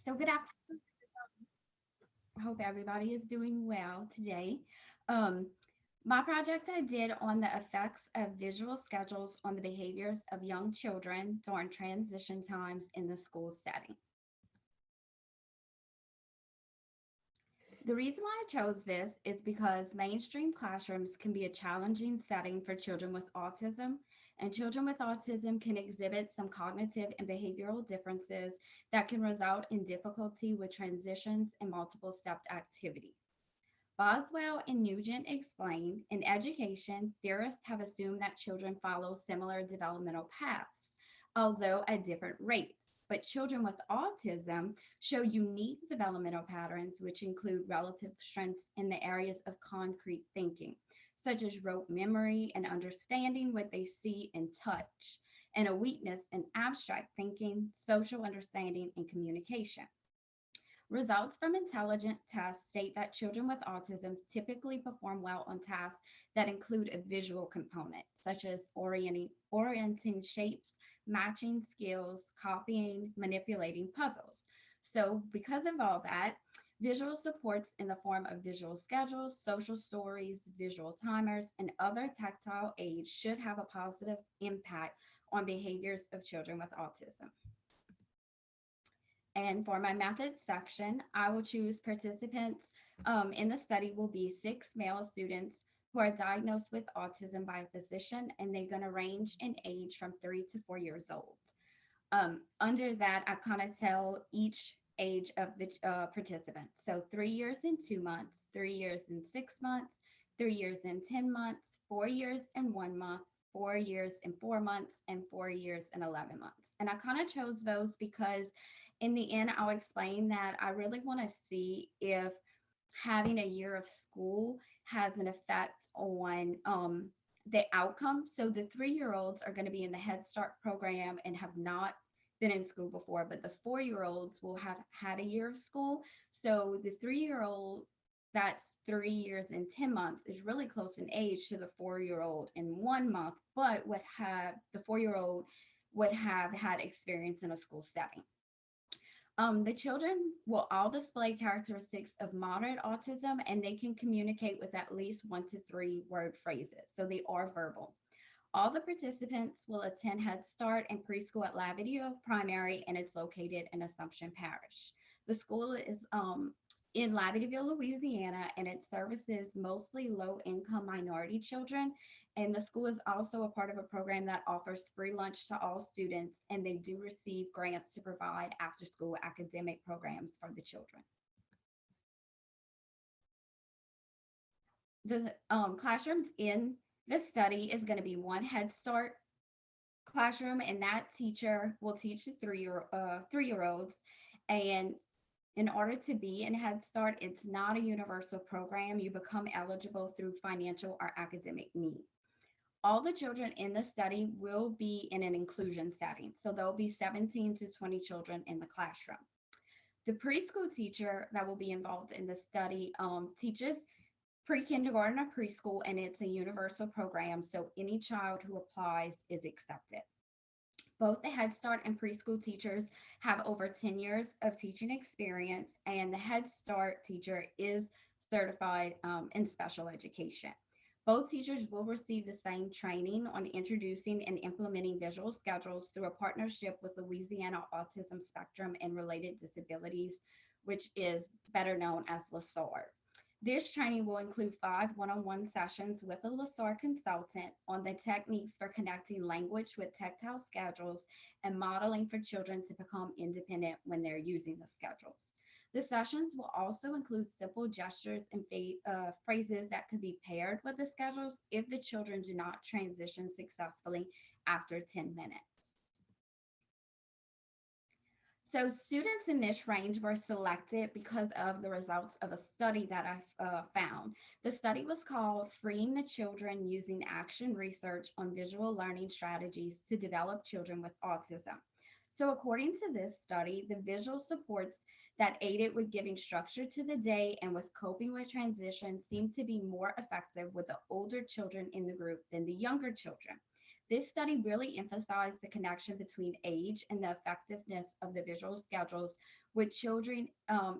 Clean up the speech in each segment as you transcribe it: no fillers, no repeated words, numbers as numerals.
So good afternoon. I hope everybody is doing well today. Um, my project I did on the effects of visual schedules on the behaviors of young children during transition times in the school setting. The reason why I chose this is because mainstream classrooms can be a challenging setting for children with autism, and children with autism can exhibit some cognitive and behavioral differences that can result in difficulty with transitions and multiple stepped activities. Boswell and Nugent explain in education, theorists have assumed that children follow similar developmental paths, although at different rates. But children with autism show unique developmental patterns, which include relative strengths in the areas of concrete thinking, such as rote memory and understanding what they see and touch, and a weakness in abstract thinking, social understanding, and communication. Results from intelligent tests state that children with autism typically perform well on tasks that include a visual component, such as orienting shapes, matching skills, copying, manipulating puzzles. So, because of all that, visual supports in the form of visual schedules, social stories, visual timers, and other tactile aids should have a positive impact on behaviors of children with autism. And for my methods section, I will choose participants in the study will be 6 male students who are diagnosed with autism by a physician, and they're going to range in age from 3 to 4 years old. Under that, I kind of tell each age of the participants. So 3 years and 2 months, 3 years and 6 months, 3 years and 10 months, 4 years and 1 month, 4 years and 4 months, and 4 years and 11 months. And I kind of chose those because in the end, I'll explain that I really want to see if having a year of school has an effect on the outcome. So the 3 year olds are going to be in the Head Start program and have not been in school before, but the 4 year olds will have had a year of school. So the 3 year old that's 3 years and 10 months is really close in age to the 4 year old in 1 month, but would have the 4 year old would have had experience in a school setting. The children will all display characteristics of moderate autism and they can communicate with at least 1 to 3 word phrases. So they are verbal. All the participants will attend Head Start and preschool at Lavidio Primary, and it's located in Assumption Parish. The school is in Lavidieville, Louisiana, and it services mostly low income minority children. And the school is also a part of a program that offers free lunch to all students, and they do receive grants to provide after school academic programs for the children. The classrooms in this study is going to be one Head Start classroom, and that teacher will teach the 3 year olds. And in order to be in Head Start, it's not a universal program. You become eligible through financial or academic need. All the children in the study will be in an inclusion setting. So there'll be 17 to 20 children in the classroom. The preschool teacher that will be involved in the study teaches pre-kindergarten or preschool, and it's a universal program. So any child who applies is accepted. Both the Head Start and preschool teachers have over 10 years of teaching experience, and the Head Start teacher is certified in special education. Both teachers will receive the same training on introducing and implementing visual schedules through a partnership with Louisiana Autism Spectrum and Related Disabilities, which is better known as LASAR. This training will include 5 one-on-one sessions with a LASAR consultant on the techniques for connecting language with tactile schedules and modeling for children to become independent when they're using the schedules. The sessions will also include simple gestures and phrases that could be paired with the schedules if the children do not transition successfully after 10 minutes. So students in this range were selected because of the results of a study that I found. The study was called Freeing the Children Using Action Research on Visual Learning Strategies to Develop Children with Autism. So according to this study, the visual supports that aided with giving structure to the day and with coping with transition seemed to be more effective with the older children in the group than the younger children. This study really emphasized the connection between age and the effectiveness of the visual schedules, with children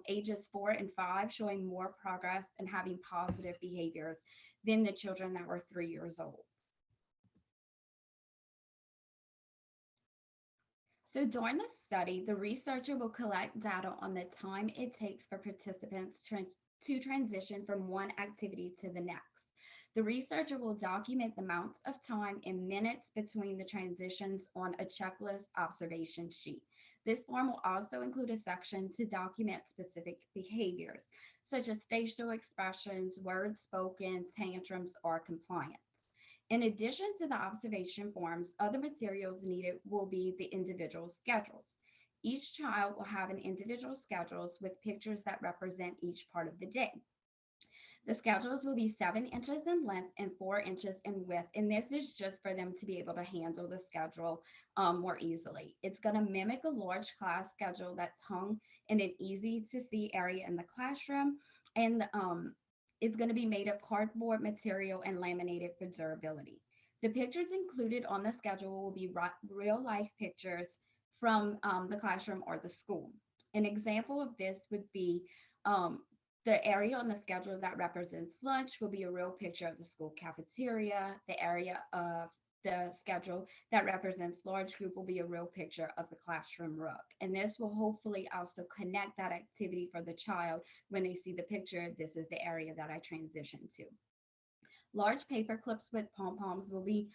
ages 4 and 5 showing more progress and having positive behaviors than the children that were 3 years old. So during the study, the researcher will collect data on the time it takes for participants to transition from one activity to the next. The researcher will document the amounts of time in minutes between the transitions on a checklist observation sheet. This form will also include a section to document specific behaviors, such as facial expressions, words spoken, tantrums, or compliance. In addition to the observation forms, other materials needed will be the individual schedules. Each child will have an individual schedules with pictures that represent each part of the day. The schedules will be 7 inches in length and 4 inches in width, and this is just for them to be able to handle the schedule more easily. It's going to mimic a large class schedule that's hung in an easy to see area in the classroom, and it's going to be made of cardboard material and laminated for durability. The pictures included on the schedule will be real life pictures from the classroom or the school. An example of this would be um, the area on the schedule that represents lunch will be a real picture of the school cafeteria. The area of the schedule that represents large group will be a real picture of the classroom rug. And this will hopefully also connect that activity for the child when they see the picture. This is the area that I transitioned to. Large paper clips with pom-poms will be,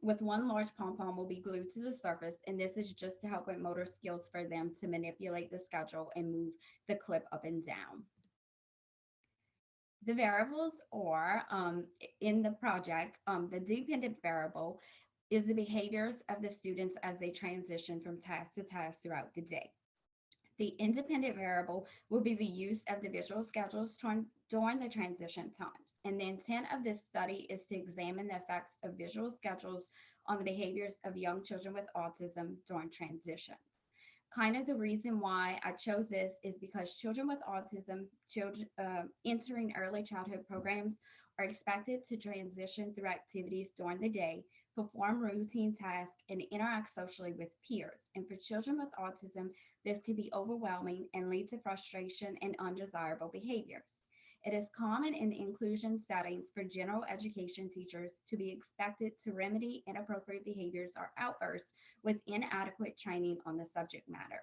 with one large pom-pom will be glued to the surface. And this is just to help with motor skills for them to manipulate the schedule and move the clip up and down. The variables are in the project, the dependent variable is the behaviors of the students as they transition from task to task throughout the day. The independent variable will be the use of the visual schedules during the transition times. And the intent of this study is to examine the effects of visual schedules on the behaviors of young children with autism during transition. Kind of the reason why I chose this is because children with autism, children entering early childhood programs are expected to transition through activities during the day, perform routine tasks, and interact socially with peers. And for children with autism, this can be overwhelming and lead to frustration and undesirable behaviors. It is common in inclusion settings for general education teachers to be expected to remedy inappropriate behaviors or outbursts with inadequate training on the subject matter.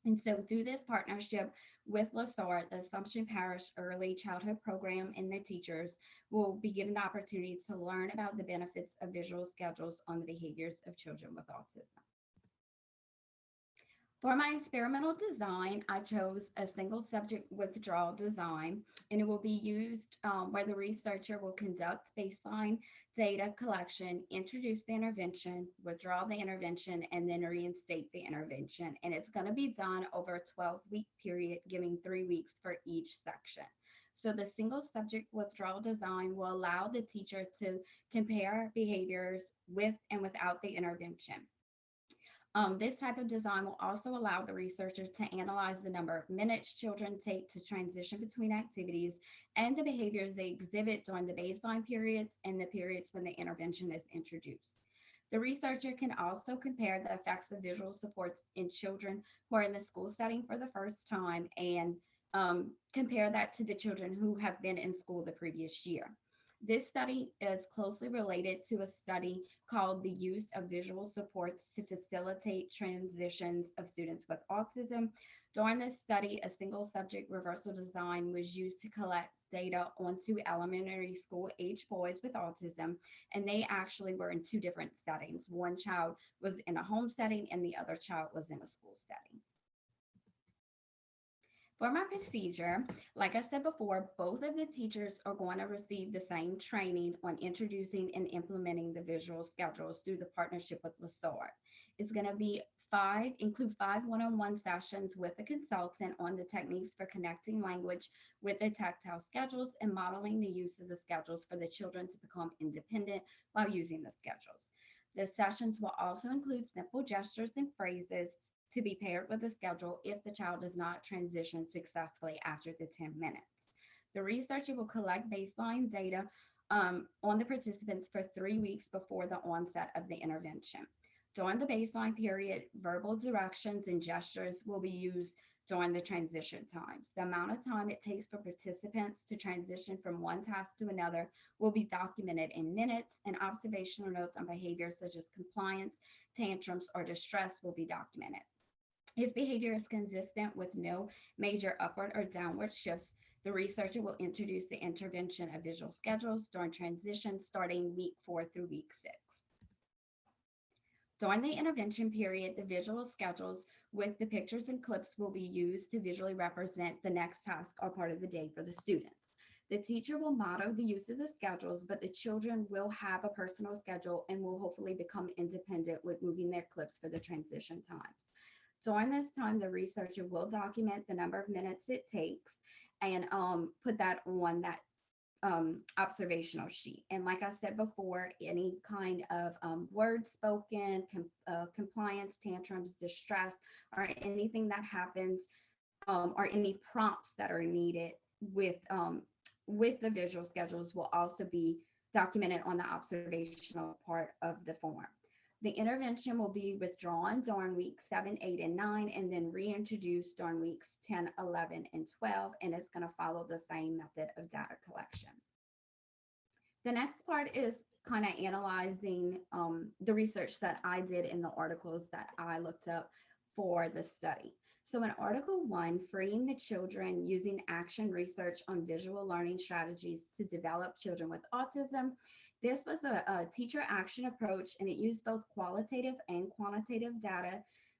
And so through this partnership with LaSalle, the Assumption Parish Early Childhood Program, and the teachers will be given the opportunity to learn about the benefits of visual schedules on the behaviors of children with autism. For my experimental design, I chose a single subject withdrawal design, and it will be used where the researcher will conduct baseline data collection, introduce the intervention, withdraw the intervention, and then reinstate the intervention. And it's going to be done over a 12-week period, giving 3 weeks for each section. So the single subject withdrawal design will allow the teacher to compare behaviors with and without the intervention. This type of design will also allow the researcher to analyze the number of minutes children take to transition between activities and the behaviors they exhibit during the baseline periods and the periods when the intervention is introduced. The researcher can also compare the effects of visual supports in children who are in the school setting for the first time and compare that to the children who have been in school the previous year. This study is closely related to a study called the use of visual supports to facilitate transitions of students with autism. During this study, a single subject reversal design was used to collect data on 2 elementary school age boys with autism, and they actually were in 2 different settings. One child was in a home setting and the other child was in a school setting. For my procedure, like I said before, both of the teachers are going to receive the same training on introducing and implementing the visual schedules through the partnership with LaSalle. It's going to be include 5 one-on-one sessions with the consultant on the techniques for connecting language with the tactile schedules and modeling the use of the schedules for the children to become independent while using the schedules. The sessions will also include simple gestures and phrases to be paired with a schedule if the child does not transition successfully after the 10 minutes. The researcher will collect baseline data on the participants for 3 weeks before the onset of the intervention. During the baseline period, verbal directions and gestures will be used during the transition times. The amount of time it takes for participants to transition from one task to another will be documented in minutes, and observational notes on behaviors such as compliance, tantrums, or distress will be documented. If behavior is consistent with no major upward or downward shifts, the researcher will introduce the intervention of visual schedules during transition starting week 4 through week 6. During the intervention period, the visual schedules with the pictures and clips will be used to visually represent the next task or part of the day for the students. The teacher will model the use of the schedules, but the children will have a personal schedule and will hopefully become independent with moving their clips for the transition times. During this time, the researcher will document the number of minutes it takes and put that on that observational sheet. And like I said before, any kind of words spoken, compliance, tantrums, distress, or anything that happens, or any prompts that are needed with the visual schedules will also be documented on the observational part of the form. The intervention will be withdrawn during weeks 7, 8, and 9, and then reintroduced during weeks 10, 11, and 12, and it's going to follow the same method of data collection. The next part is kind of analyzing the research that I did in the articles that I looked up for the study. So in Article 1, Freeing the Children Using Action Research on Visual Learning Strategies to Develop Children with Autism, this was a teacher action approach, and it used both qualitative and quantitative data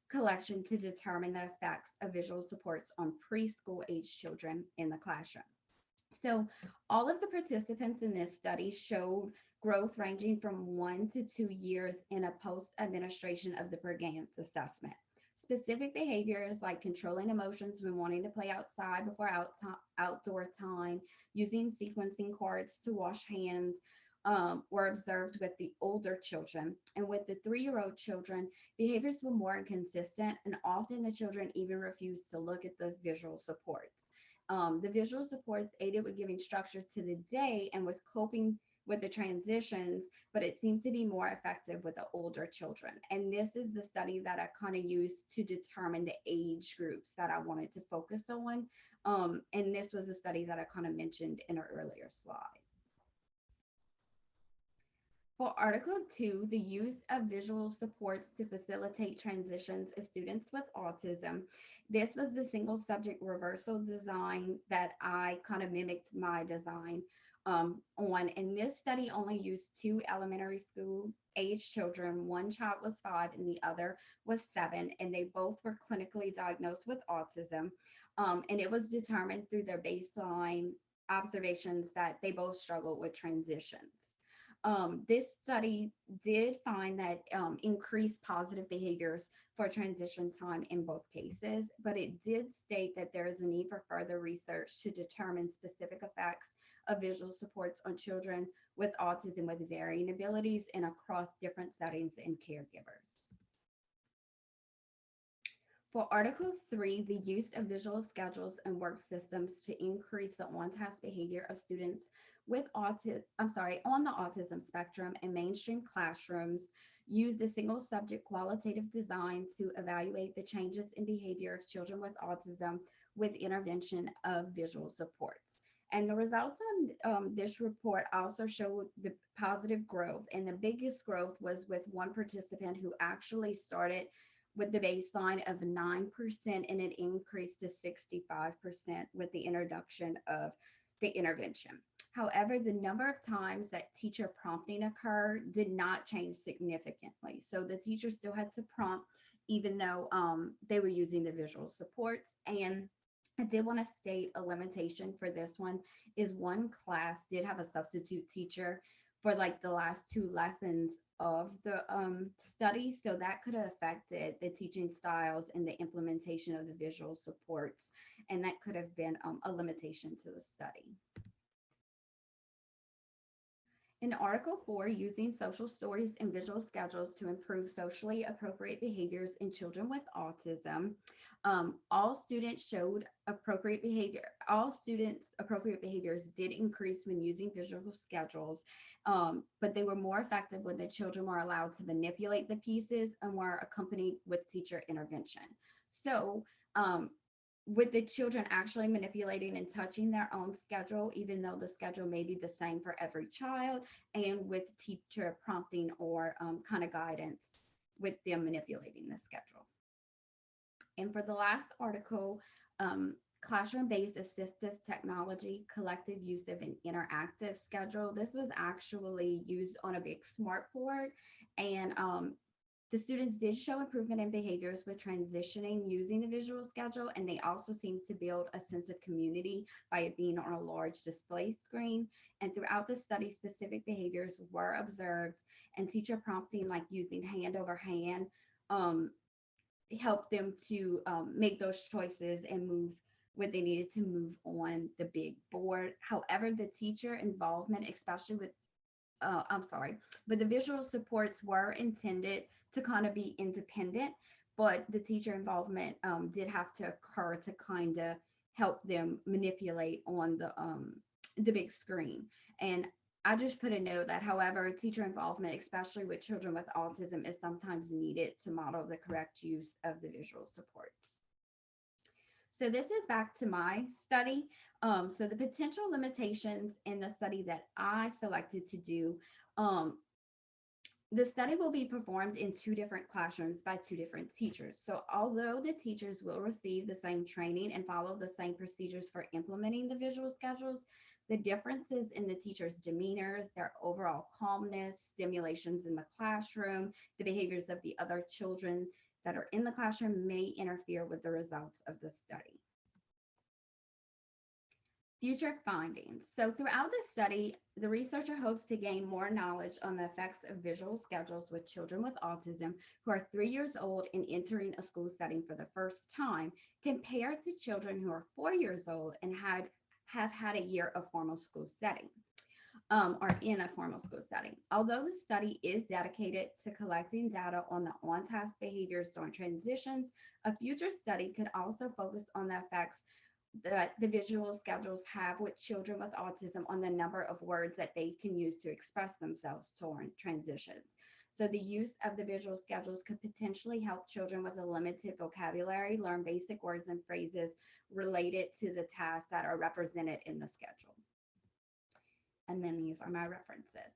collection to determine the effects of visual supports on preschool age children in the classroom. So all of the participants in this study showed growth ranging from 1 to 2 years in a post-administration of the Bergantz assessment. Specific behaviors like controlling emotions when wanting to play outside before outdoor time, using sequencing cards to wash hands, were observed with the older children. And with the 3-year-old children, behaviors were more inconsistent, and often the children even refused to look at the visual supports. The visual supports aided with giving structure to the day and with coping with the transitions, but it seemed to be more effective with the older children. And this is the study that I kind of used to determine the age groups that I wanted to focus on. And this was a study that I kind of mentioned in an earlier slide. For Article 2, the use of visual supports to facilitate transitions of students with autism. This was the single subject reversal design that I kind of mimicked my design on. And this study only used 2 elementary school age children. One child was 5 and the other was 7, and they both were clinically diagnosed with autism. And it was determined through their baseline observations that they both struggled with transitions. This study did find that increased positive behaviors for transition time in both cases, but it did state that there is a need for further research to determine specific effects of visual supports on children with autism with varying abilities and across different settings and caregivers. For Article 3, the use of visual schedules and work systems to increase the on-task behavior of students with on the autism spectrum in mainstream classrooms used a single subject qualitative design to evaluate the changes in behavior of children with autism with intervention of visual supports. And the results on this report also showed the positive growth, and the biggest growth was with one participant who actually started with the baseline of 9%, and it increased to 65% with the introduction of the intervention. However, the number of times that teacher prompting occurred did not change significantly. So the teacher still had to prompt even though they were using the visual supports. And I did want to state a limitation for this one is one class did have a substitute teacher for like the last 2 lessons of the study. So that could have affected the teaching styles and the implementation of the visual supports. And that could have been a limitation to the study. In Article 4, using social stories and visual schedules to improve socially appropriate behaviors in children with autism, all students showed appropriate behavior. All students' appropriate behaviors did increase when using visual schedules, but they were more effective when the children were allowed to manipulate the pieces and were accompanied with teacher intervention. So, with the children actually manipulating and touching their own schedule, even though the schedule may be the same for every child, and with teacher prompting or kind of guidance with them manipulating the schedule. And for the last article, classroom-based assistive technology, collective use of an interactive schedule. This was actually used on a big smart board, and the students did show improvement in behaviors with transitioning using the visual schedule, and they also seemed to build a sense of community by it being on a large display screen. And throughout the study, specific behaviors were observed, and teacher prompting, like using hand over hand, um, helped them to make those choices and move what they needed to move on the big board. However, the teacher involvement, especially with I'm sorry, but the visual supports were intended to kind of be independent, but the teacher involvement did have to occur to kind of help them manipulate on the big screen. And I just put a note that, however, teacher involvement, especially with children with autism, is sometimes needed to model the correct use of the visual supports. So this is back to my study. So the potential limitations in the study that I selected to do, the study will be performed in two different classrooms by two different teachers. So although the teachers will receive the same training and follow the same procedures for implementing the visual schedules, the differences in the teachers' demeanors, their overall calmness, stimulations in the classroom, the behaviors of the other children that are in the classroom may interfere with the results of the study. Future findings. So throughout the study, the researcher hopes to gain more knowledge on the effects of visual schedules with children with autism who are 3 years old and entering a school setting for the first time, compared to children who are 4 years old and have had a year of formal school setting. Or in a formal school setting. Although the study is dedicated to collecting data on the on-task behaviors during transitions, a future study could also focus on the effects that the visual schedules have with children with autism on the number of words that they can use to express themselves during transitions. So the use of the visual schedules could potentially help children with a limited vocabulary learn basic words and phrases related to the tasks that are represented in the schedule. And then these are my references.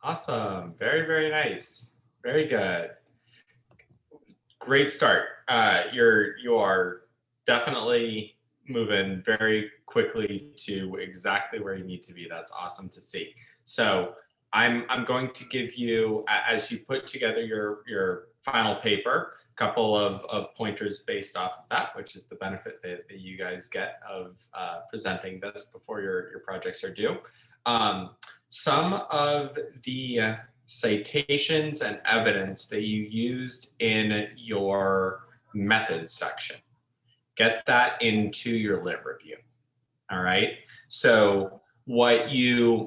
Awesome. Very, very nice. Very good. Great start. You are definitely moving very quickly to exactly where you need to be. That's awesome to see. So I'm going to give you, as you put together your final paper, a couple of pointers based off of that, which is the benefit that you guys get of presenting this before your projects are due. Some of the citations and evidence that you used in your methods section, get that into your lit review. All right. So the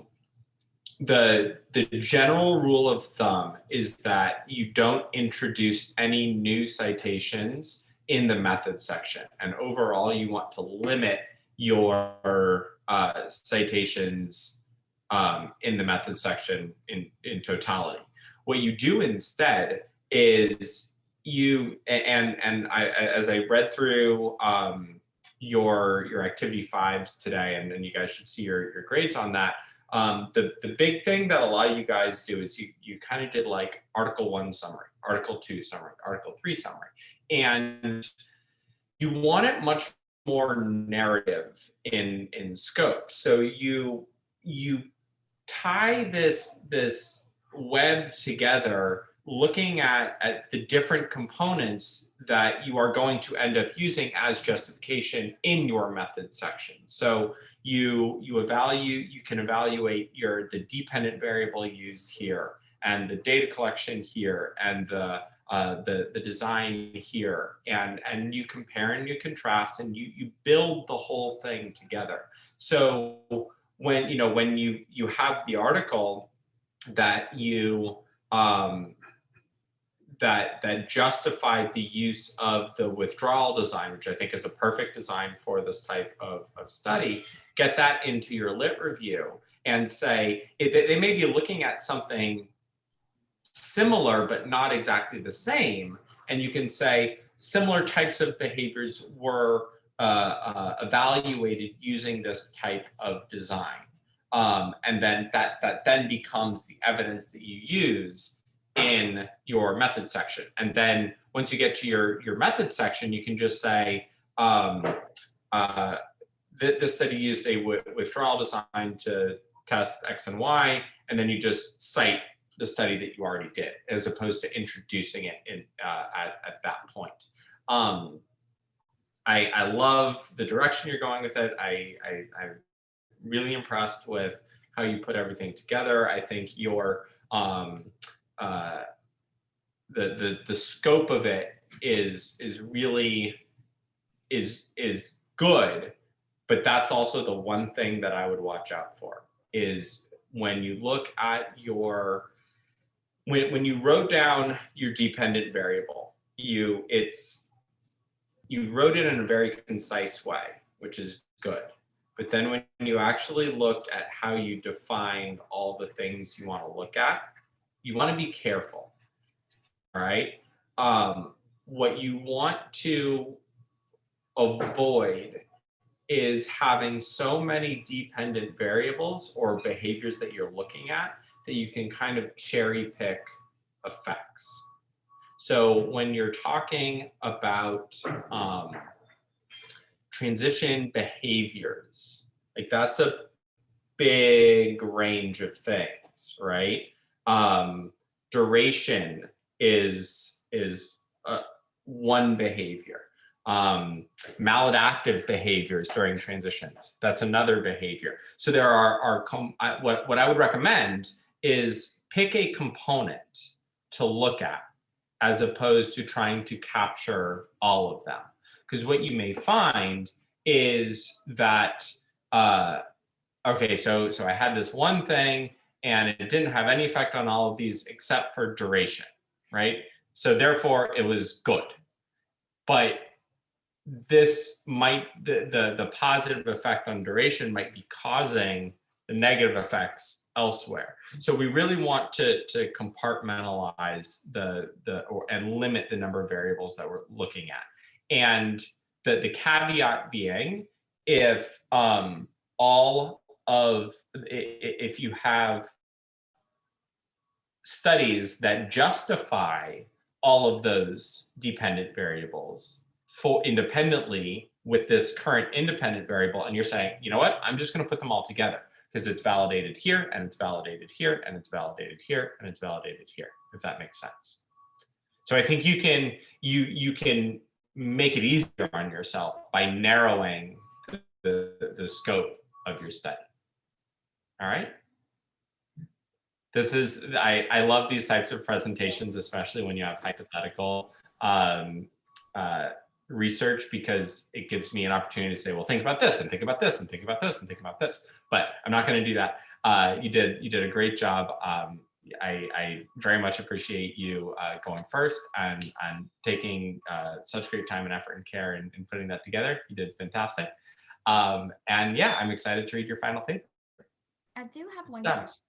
general rule of thumb is that you don't introduce any new citations in the method section. And overall, you want to limit your citations in the method section in totality. What you do instead is as I read through your activity 5s today, and you guys should see your grades on that. The big thing that a lot of you guys do is you kind of did like Article 1 summary, Article 2 summary, Article 3 summary, and you want it much more narrative in scope. So you tie this web together, looking at the different components that you are going to end up using as justification in your method section. So you can evaluate the dependent variable used here, and the data collection here, and the the design here, and you compare and you contrast and you build the whole thing together. So when you have the article that you that justified the use of the withdrawal design, which I think is a perfect design for this type of study, get that into your lit review and say, they may be looking at something similar but not exactly the same, and you can say similar types of behaviors were evaluated using this type of design, and then that then becomes the evidence that you use in your method section. And then once you get to your method section, you can just say this study used a withdrawal design to test X and Y, and then you just cite the study that you already did, as opposed to introducing it in at that point. I love the direction you're going with it. I'm really impressed with how you put everything together. I think your the scope of it is really is good, but that's also the one thing that I would watch out for is when you look at your when you wrote down your dependent variable, you wrote it in a very concise way, which is good. But then when you actually looked at how you defined all the things you want to look at, you want to be careful. All right. What you want to avoid is having so many dependent variables or behaviors that you're looking at that you can kind of cherry pick effects. So when you're talking about transition behaviors, like that's a big range of things, right? Duration is one behavior. Maladaptive behaviors during transitions, that's another behavior. So there are what I would recommend is pick a component to look at as opposed to trying to capture all of them. Because what you may find is that, okay, so I had this one thing and it didn't have any effect on all of these except for duration, right? So therefore it was good. But this might, the positive effect on duration might be causing the negative effects elsewhere. So we really want to compartmentalize and limit the number of variables that we're looking at. And the caveat being, if if you have studies that justify all of those dependent variables for independently with this current independent variable, and you're saying, you know what, I'm just going to put them all together because it's validated here and it's validated here and it's validated here and it's validated here, if that makes sense. So I think you can make it easier on yourself by narrowing the scope of your study. All right. I love these types of presentations, especially when you have hypothetical research, because it gives me an opportunity to say, well, think about this and think about this and think about this and think about this. But I'm not going to do that. You did a great job. I very much appreciate you going first and taking such great time and effort and care in putting that together. You did fantastic. And yeah, I'm excited to read your final paper. I do have one question.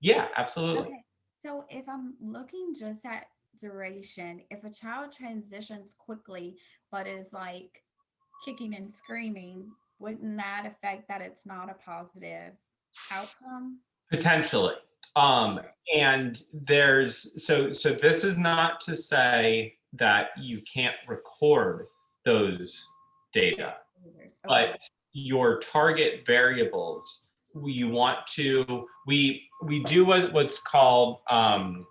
Yeah, absolutely. Okay. So if I'm looking just at duration, if a child transitions quickly but is like kicking and screaming, wouldn't that affect that it's not a positive outcome? Potentially. And there's so this is not to say that you can't record those data, Okay. but your target variables, you want to, we do what's called an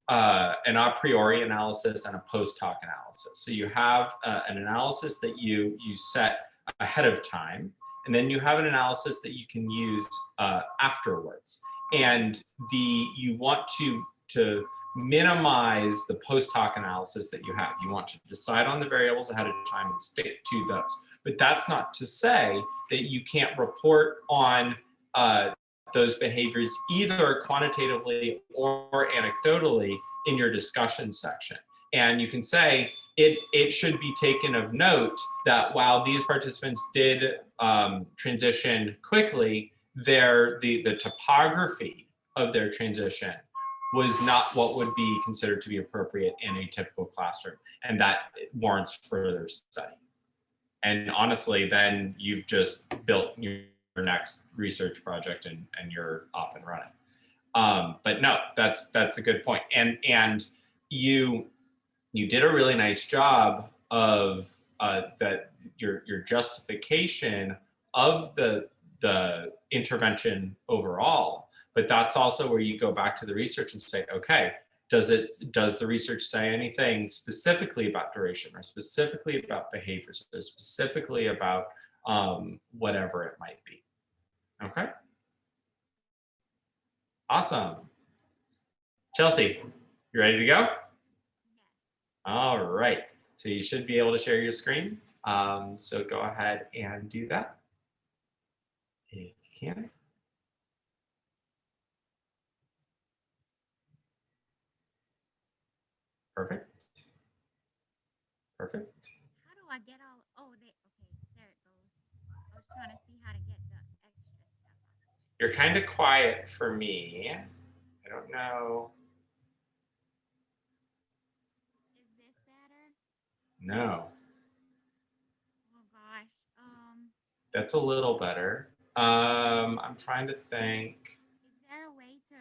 a priori analysis and a post hoc analysis. So you have an analysis that you set ahead of time, and then you have an analysis that you can use afterwards. And you want to minimize the post hoc analysis that you have. You want to decide on the variables ahead of time and stick to those. But that's not to say that you can't report on those behaviors either quantitatively or anecdotally in your discussion section. And you can say it should be taken of note that while these participants did transition quickly, the topography of their transition was not what would be considered to be appropriate in a typical classroom, and that warrants further study. And honestly, then you've just built your next research project and you're off and running. But no, that's a good point. And you did a really nice job of that your justification of the intervention overall. But that's also where you go back to the research and say, okay, does the research say anything specifically about duration or specifically about behaviors or specifically about whatever it might be? Okay. Awesome. Chelsea, you ready to go? All right. So you should be able to share your screen. So go ahead and do that if you can. Perfect. Perfect. How do I get all? Oh, okay, there it goes. I was trying to see how to get the extra stuff. You're kind of quiet for me. I don't know. Is this better? No. Oh gosh. That's a little better. I'm trying to think. Is there a way to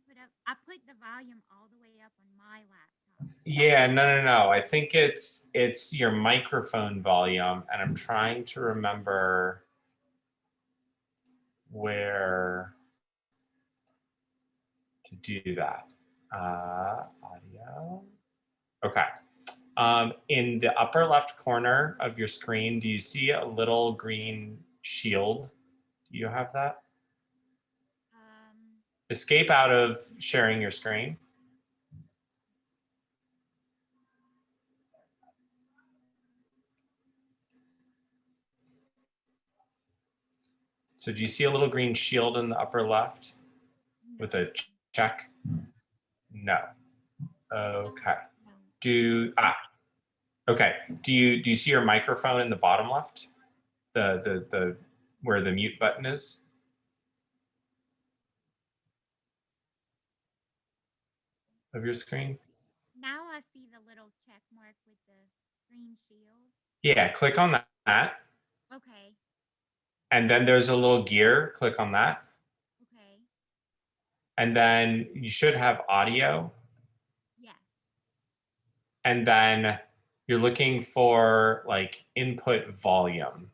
put up? I put the volume all the way up on my laptop. Yeah, no. I think it's your microphone volume, and I'm trying to remember where to do that. Audio. Okay. In the upper left corner of your screen, do you see a little green shield? Do you have that? Escape out of sharing your screen. So do you see a little green shield in the upper left with a check? No. Okay. Okay. Do you see your microphone in the bottom left? The where the mute button is? Of your screen? Now I see the little check mark with the green shield. Yeah, click on that. Okay. And then there's a little gear, click on that. Okay. And then you should have audio. Yes. And then you're looking for like input volume.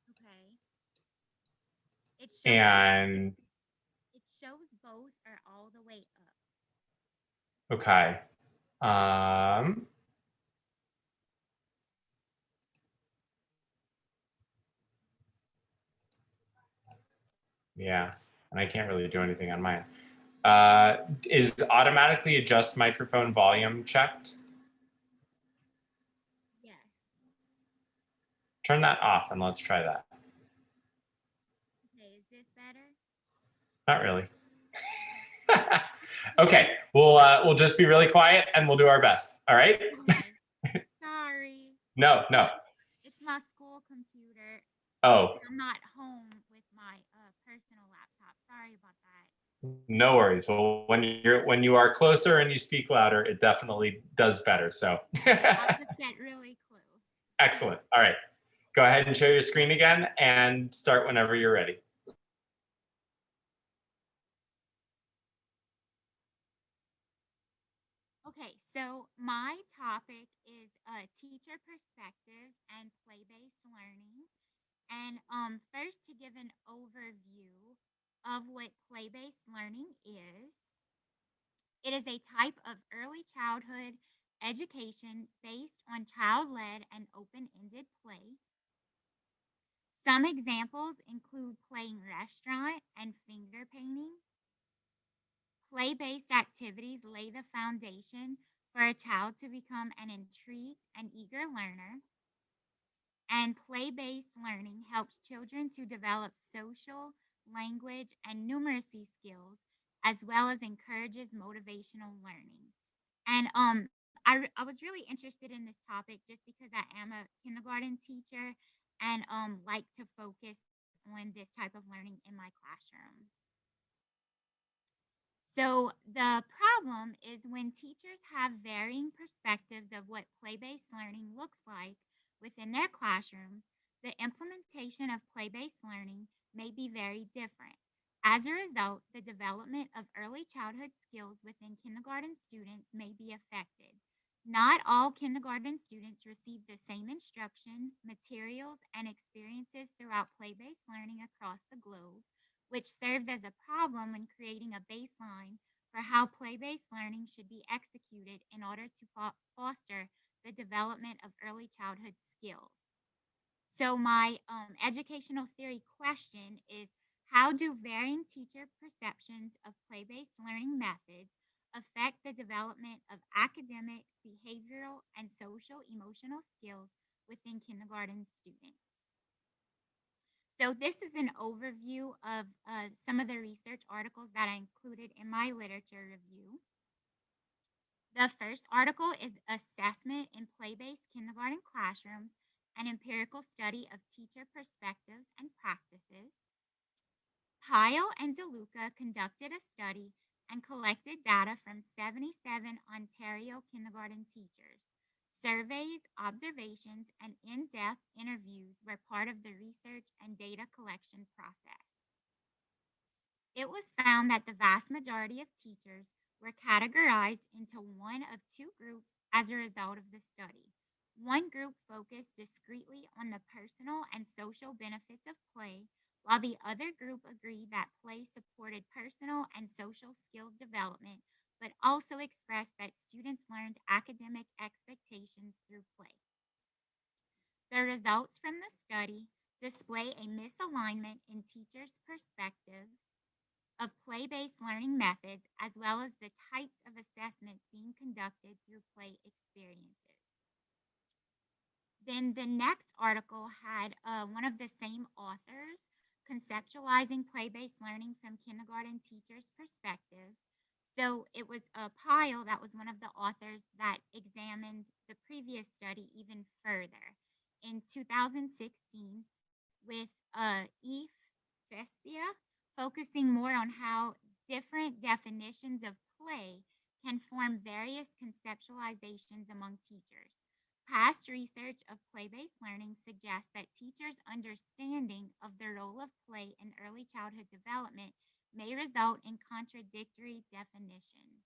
Okay. It shows both are all the way up. Okay. Yeah, and I can't really do anything on mine. Is automatically adjust microphone volume checked? Yes. Turn that off and let's try that. Okay, is this better? Not really. Okay, we'll just be really quiet and we'll do our best. All right? Okay. Sorry. No. It's my school computer. Oh. I'm not home with my personal laptop. Sorry about that. No worries. Well, when you are closer and you speak louder, it definitely does better. So. I'll just get really close. Excellent. All right. Go ahead and share your screen again and start whenever you're ready. Okay, so my topic is teacher perspectives and play-based learning. And first, to give an overview of what play-based learning is, it is a type of early childhood education based on child-led and open-ended play. Some examples include playing restaurant and finger painting, Play-based activities lay the foundation for a child to become an intrigued and eager learner. And play-based learning helps children to develop social, language, and numeracy skills, as well as encourages motivational learning. And I was really interested in this topic just because I am a kindergarten teacher and like to focus on this type of learning in my classroom. So the problem is when teachers have varying perspectives of what play-based learning looks like within their classrooms, the implementation of play-based learning may be very different. As a result, the development of early childhood skills within kindergarten students may be affected. Not all kindergarten students receive the same instruction, materials, and experiences throughout play-based learning across the globe, which serves as a problem when creating a baseline for how play based learning should be executed in order to foster the development of early childhood skills. So, my educational theory question is, how do varying teacher perceptions of play based learning methods affect the development of academic, behavioral, and social emotional skills within kindergarten students? So, this is an overview of some of the research articles that I included in my literature review. The first article is Assessment in Play Based Kindergarten Classrooms, an empirical study of teacher perspectives and practices. Pyle and DeLuca conducted a study and collected data from 77 Ontario kindergarten teachers. Surveys, observations, and in depth interviews were part of the research and data collection process. It was found that the vast majority of teachers were categorized into one of two groups as a result of the study. One group focused discretely on the personal and social benefits of play, while the other group agreed that play supported personal and social skills development, but also expressed that students learned academic expectations through play. The results from the study display a misalignment in teachers' perspectives of play based learning methods, as well as the types of assessments being conducted through play experiences. Then the next article had one of the same authors conceptualizing play based learning from kindergarten teachers' perspectives. So it was Pyle that was one of the authors that examined the previous study even further in 2016 with Fascia, focusing more on how different definitions of play can form various conceptualizations among teachers. Past research of play based learning suggests that teachers' understanding of the role of play in early childhood development may result in contradictory definitions.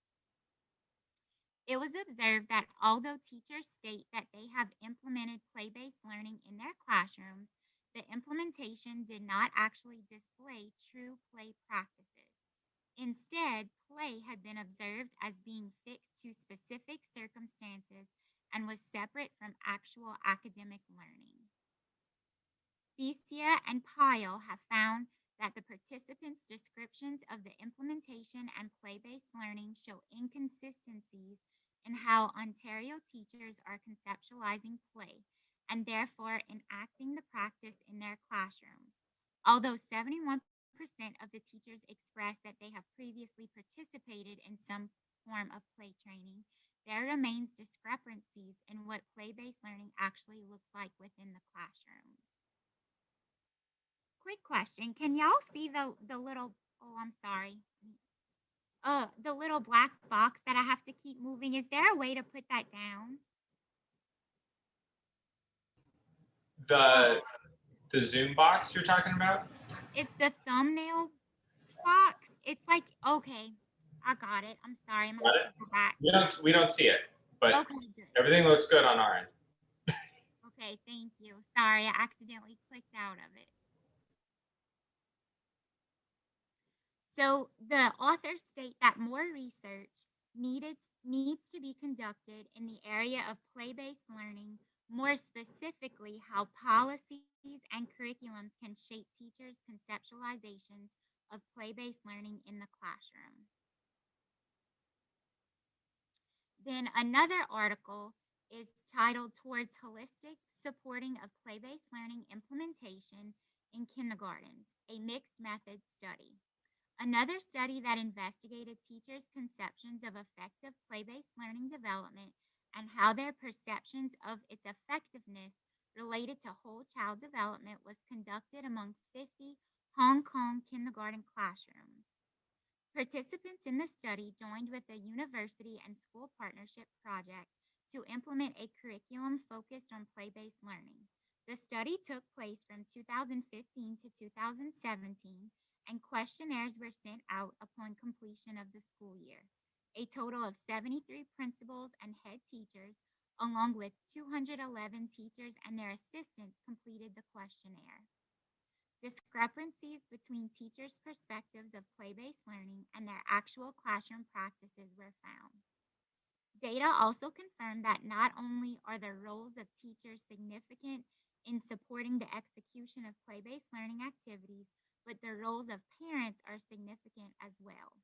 It was observed that although teachers state that they have implemented play based learning in their classrooms, the implementation did not actually display true play practices. Instead, play had been observed as being fixed to specific circumstances and was separate from actual academic learning. Thesia and Pyle have found that the participants' descriptions of the implementation and play based learning show inconsistencies in how Ontario teachers are conceptualizing play and therefore enacting the practice in their classrooms. Although 71% of the teachers express that they have previously participated in some form of play training, there remains discrepancies in what play based learning actually looks like within the classrooms. Quick question. Can y'all see the little, oh, I'm sorry. The little black box that I have to keep moving? Is there a way to put that down? The the Zoom box you're talking about? It's the thumbnail box. It's like, okay, I got it. I'm sorry. I'm gonna Got have it? to go back. We don't see it, but Okay, good. everything looks good on our end. Okay, thank you. Sorry, I accidentally clicked out of it. So the authors state that more research needs to be conducted in the area of play-based learning, more specifically how policies and curriculums can shape teachers' conceptualizations of play-based learning in the classroom. Then another article is titled Towards Holistic Supporting of Play-Based Learning Implementation in Kindergartens, a Mixed Method Study. Another study that investigated teachers' conceptions of effective play-based learning development and how their perceptions of its effectiveness related to whole child development was conducted among 50 Hong Kong kindergarten classrooms. Participants in the study joined with a university and school partnership project to implement a curriculum focused on play based learning. The study took place from 2015 to 2017, and questionnaires were sent out upon completion of the school year. A total of 73 principals and head teachers, along with 211 teachers and their assistants, completed the questionnaire. Discrepancies between teachers' perspectives of play based learning and their actual classroom practices were found. Data also confirmed that not only are the roles of teachers significant in supporting the execution of play based learning activities, but the roles of parents are significant as well.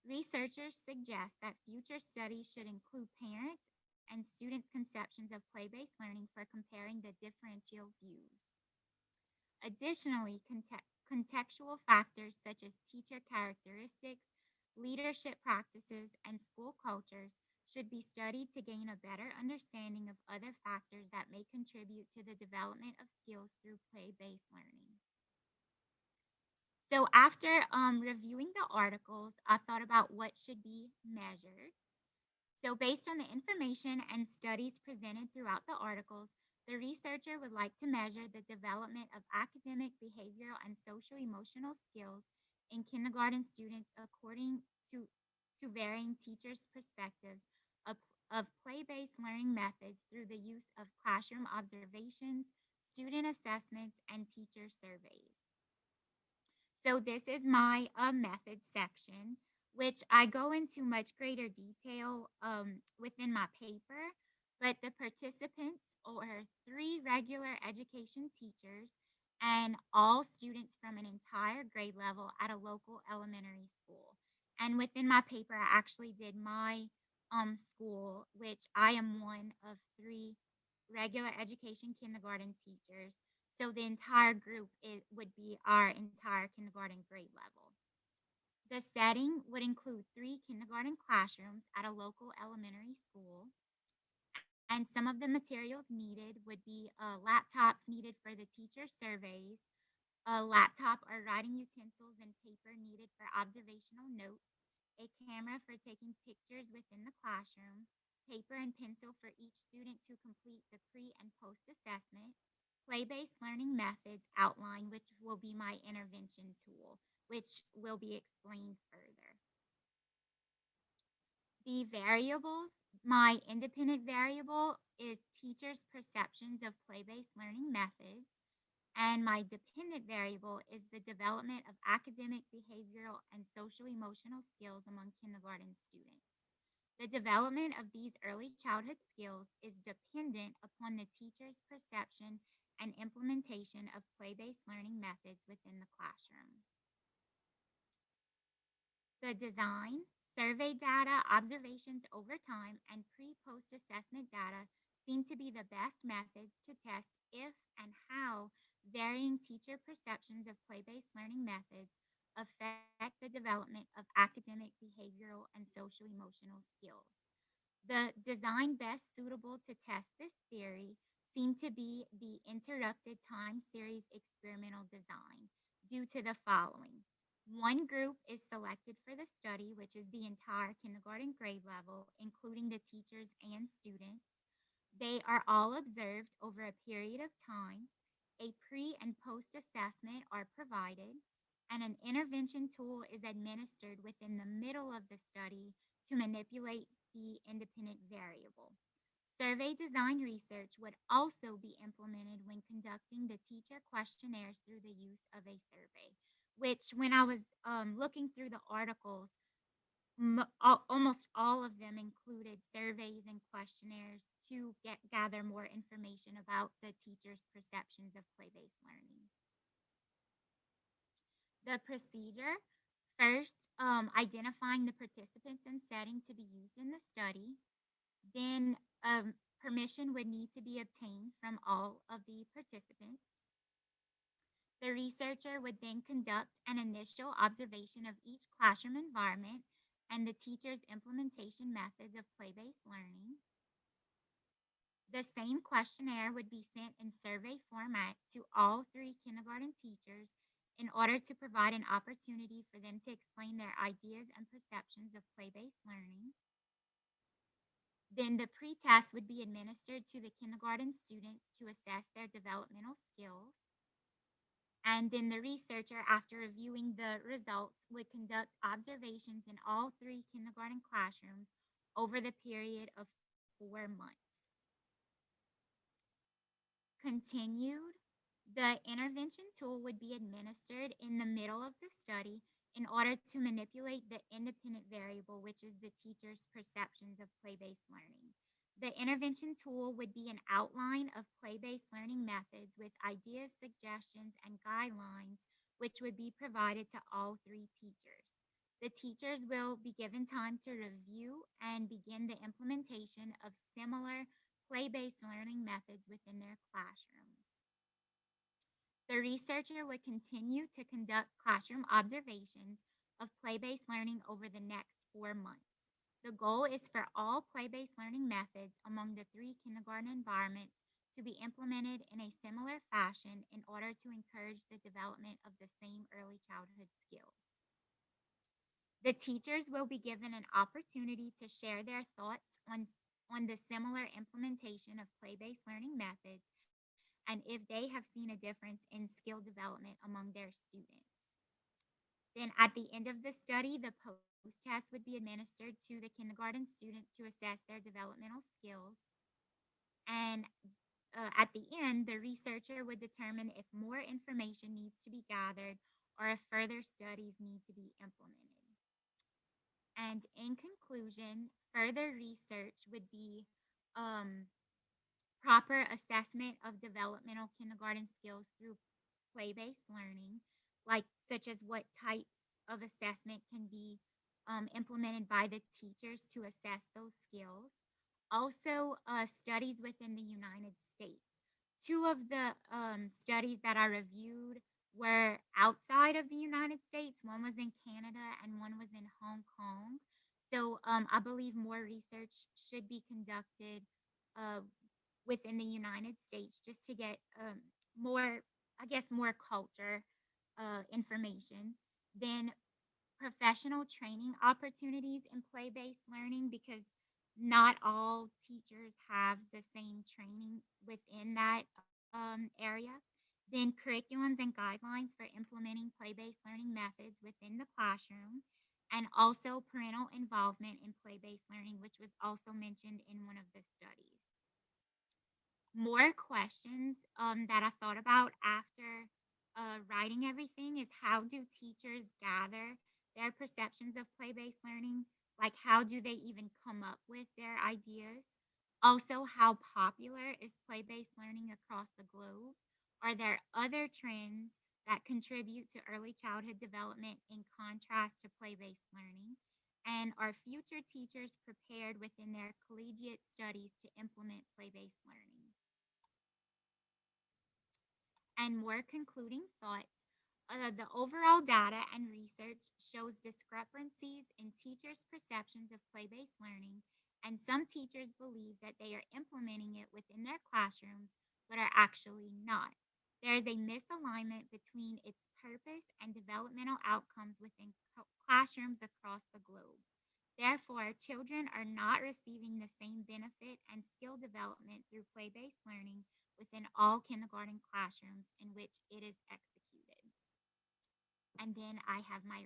Researchers suggest that future studies should include parents and students' conceptions of play based learning for comparing the differential views. Additionally, contextual factors such as teacher characteristics, leadership practices, and school cultures should be studied to gain a better understanding of other factors that may contribute to the development of skills through play based learning. So, after reviewing the articles, I thought about what should be measured. So, based on the information and studies presented throughout the articles, the researcher would like to measure the development of academic, behavioral, and social emotional skills in kindergarten students according to varying teachers' perspectives of, of play based learning methods through the use of classroom observations, student assessments, and teacher surveys. So this is my method section, which I go into much greater detail within my paper. But the participants are three regular education teachers and all students from an entire grade level at a local elementary school. And within my paper, I actually did my school, which I am one of three regular education kindergarten teachers. So the entire group would be our entire kindergarten grade level. The setting would include three kindergarten classrooms at a local elementary school. And some of the materials needed would be laptops needed for the teacher surveys, a laptop or writing utensils and paper needed for observational notes, a camera for taking pictures within the classroom, paper and pencil for each student to complete the pre and post assessment, play based learning methods outline, which will be my intervention tool, which will be explained further. The variables, my independent variable is teachers' perceptions of play based learning methods. And my dependent variable is the development of academic, behavioral, and social emotional skills among kindergarten students. The development of these early childhood skills is dependent upon the teacher's perception and implementation of play based learning methods within the classroom. The design, survey data, observations over time, and pre post assessment data seem to be the best methods to test if and how varying teacher perceptions of play based learning methods affect the development of academic, behavioral, and social emotional skills. The design best suitable to test this theory seem to be the interrupted time series experimental design due to the following. One group is selected for the study, which is the entire kindergarten grade level, including the teachers and students. They are all observed over a period of time. A pre and post assessment are provided, and an intervention tool is administered within the middle of the study to manipulate the independent variable. Survey design research would also be implemented when conducting the teacher questionnaires through the use of a survey, which, when I was looking through the articles, almost all of them included surveys and questionnaires to gather more information about the teacher's perceptions of play based learning. The procedure: First, identifying the participants and setting to be used in the study. Then permission would need to be obtained from all of the participants. The researcher would then conduct an initial observation of each classroom environment and the teacher's implementation methods of play-based learning. The same questionnaire would be sent in survey format to all 3 kindergarten teachers in order to provide an opportunity for them to explain their ideas and perceptions of play-based learning. Then the pretest would be administered to the kindergarten students to assess their developmental skills. And then the researcher, after reviewing the results, would conduct observations in all 3 kindergarten classrooms over the period of 4 months. Continued, the intervention tool would be administered in the middle of the study in order to manipulate the independent variable, which is the teacher's perceptions of play-based learning. The intervention tool would be an outline of play-based learning methods with ideas, suggestions, and guidelines, which would be provided to all 3 teachers. The teachers will be given time to review and begin the implementation of similar play-based learning methods within their classrooms. The researcher would continue to conduct classroom observations of play-based learning over the next 4 months. The goal is for all play-based learning methods among the 3 kindergarten environments to be implemented in a similar fashion in order to encourage the development of the same early childhood skills. The teachers will be given an opportunity to share their thoughts on the similar implementation of play-based learning methods and if they have seen a difference in skill development among their students. Then at the end of the study, the post-test would be administered to the kindergarten students to assess their developmental skills. And at the end, the researcher would determine if more information needs to be gathered or if further studies need to be implemented. And in conclusion, further research would be proper assessment of developmental kindergarten skills through play-based learning, like such as what types of assessment can be implemented by the teachers to assess those skills. Also, studies within the United States. 2 of the studies that I reviewed were outside of the United States. One was in Canada and one was in Hong Kong. So I believe more research should be conducted within the United States just to get more, I guess, more culture information. Then professional training opportunities in play-based learning, because not all teachers have the same training within that area. Then curriculums and guidelines for implementing play-based learning methods within the classroom, and also parental involvement in play-based learning, which was also mentioned in one of the studies. More questions that I thought about after writing everything is, how do teachers gather their perceptions of play-based learning? Like, how do they even come up with their ideas? Also, how popular is play-based learning across the globe? Are there other trends that contribute to early childhood development in contrast to play-based learning? And are future teachers prepared within their collegiate studies to implement play-based learning? And more concluding thoughts, the overall data and research shows discrepancies in teachers' perceptions of play-based learning, and some teachers believe that they are implementing it within their classrooms, but are actually not. There is a misalignment between its purpose and developmental outcomes within classrooms across the globe. Therefore, children are not receiving the same benefit and skill development through play-based learning within all kindergarten classrooms in which it is executed. And then I have my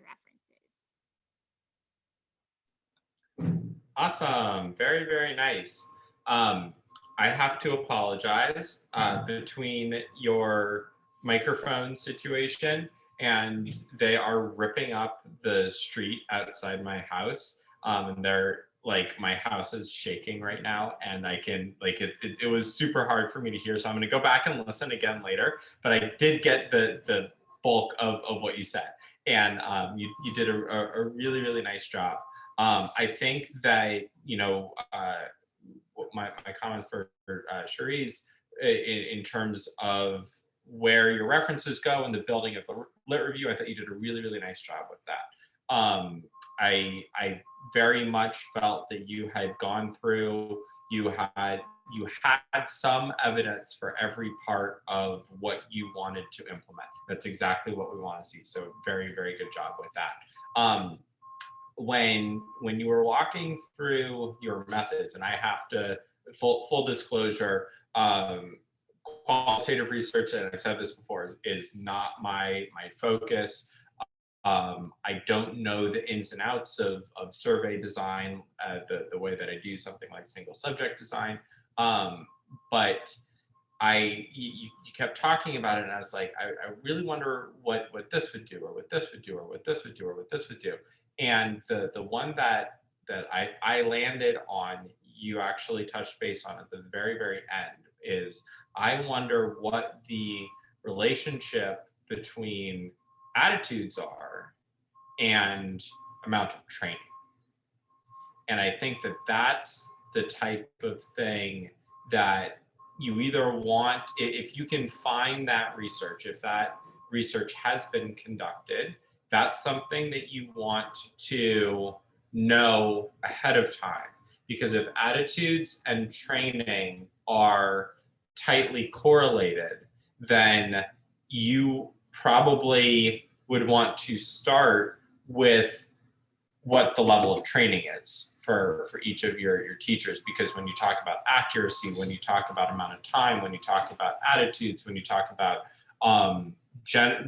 references. Awesome. Very, very nice. I have to apologize between your microphone situation and they are ripping up the street outside my house. And they're like, my house is shaking right now and I can like, it was super hard for me to hear. So I'm going to go back and listen again later, but I did get the bulk of what you said. and you did a really, really nice job. I think that, my comments for Cherise in terms of where your references go and the building of the lit review, I thought you did a really, really nice job with that. I very much felt that you had gone through, you had some evidence for every part of what you wanted to implement. That's exactly what we want to see. So very, very good job with that. When you were walking through your methods, and I have to full disclosure, qualitative research, and I've said this before, is not my focus. I don't know the ins and outs of survey design the way that I do something like single subject design. But you kept talking about it, and I was like, I really wonder what this would do, or what this would do, or what this would do, or what this would do. And the one that I landed on, you actually touched base on at the very, very end, is I wonder what the relationship between attitudes are and amount of training. And I think that that's the type of thing that you either want, if you can find that research, if that research has been conducted, that's something that you want to know ahead of time. Because if attitudes and training are tightly correlated, then you probably would want to start with what the level of training is for each of your teachers. Because when you talk about accuracy, when you talk about amount of time, when you talk about attitudes, when you talk about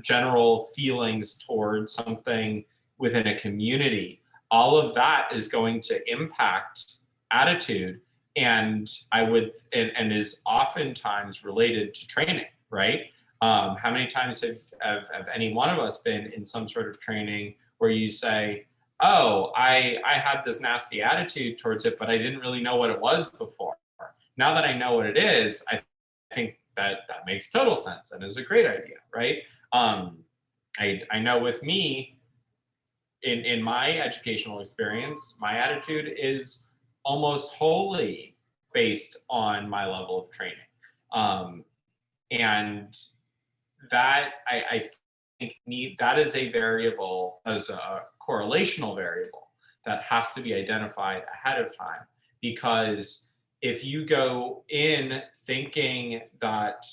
general feelings towards something within a community, all of that is going to impact attitude, and and is oftentimes related to training, right? How many times have any one of us been in some sort of training where you say, oh, I had this nasty attitude towards it, but I didn't really know what it was before. Now that I know what it is, I think that makes total sense and is a great idea, right? I know with me, in my educational experience, my attitude is almost wholly based on my level of training. And that I think that is a variable, as a correlational variable that has to be identified ahead of time. Because if you go in thinking that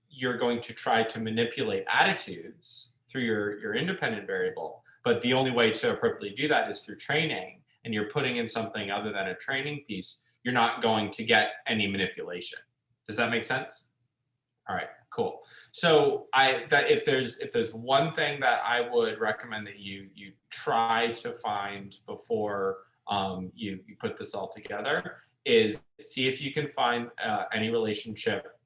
you're going to try to manipulate attitudes through your independent variable, but the only way to appropriately do that is through training, and you're putting in something other than a training piece, you're not going to get any manipulation. Does that make sense? All right, cool. So if there's one thing that I would recommend that you try to find before you put this all together, is see if you can find any relationship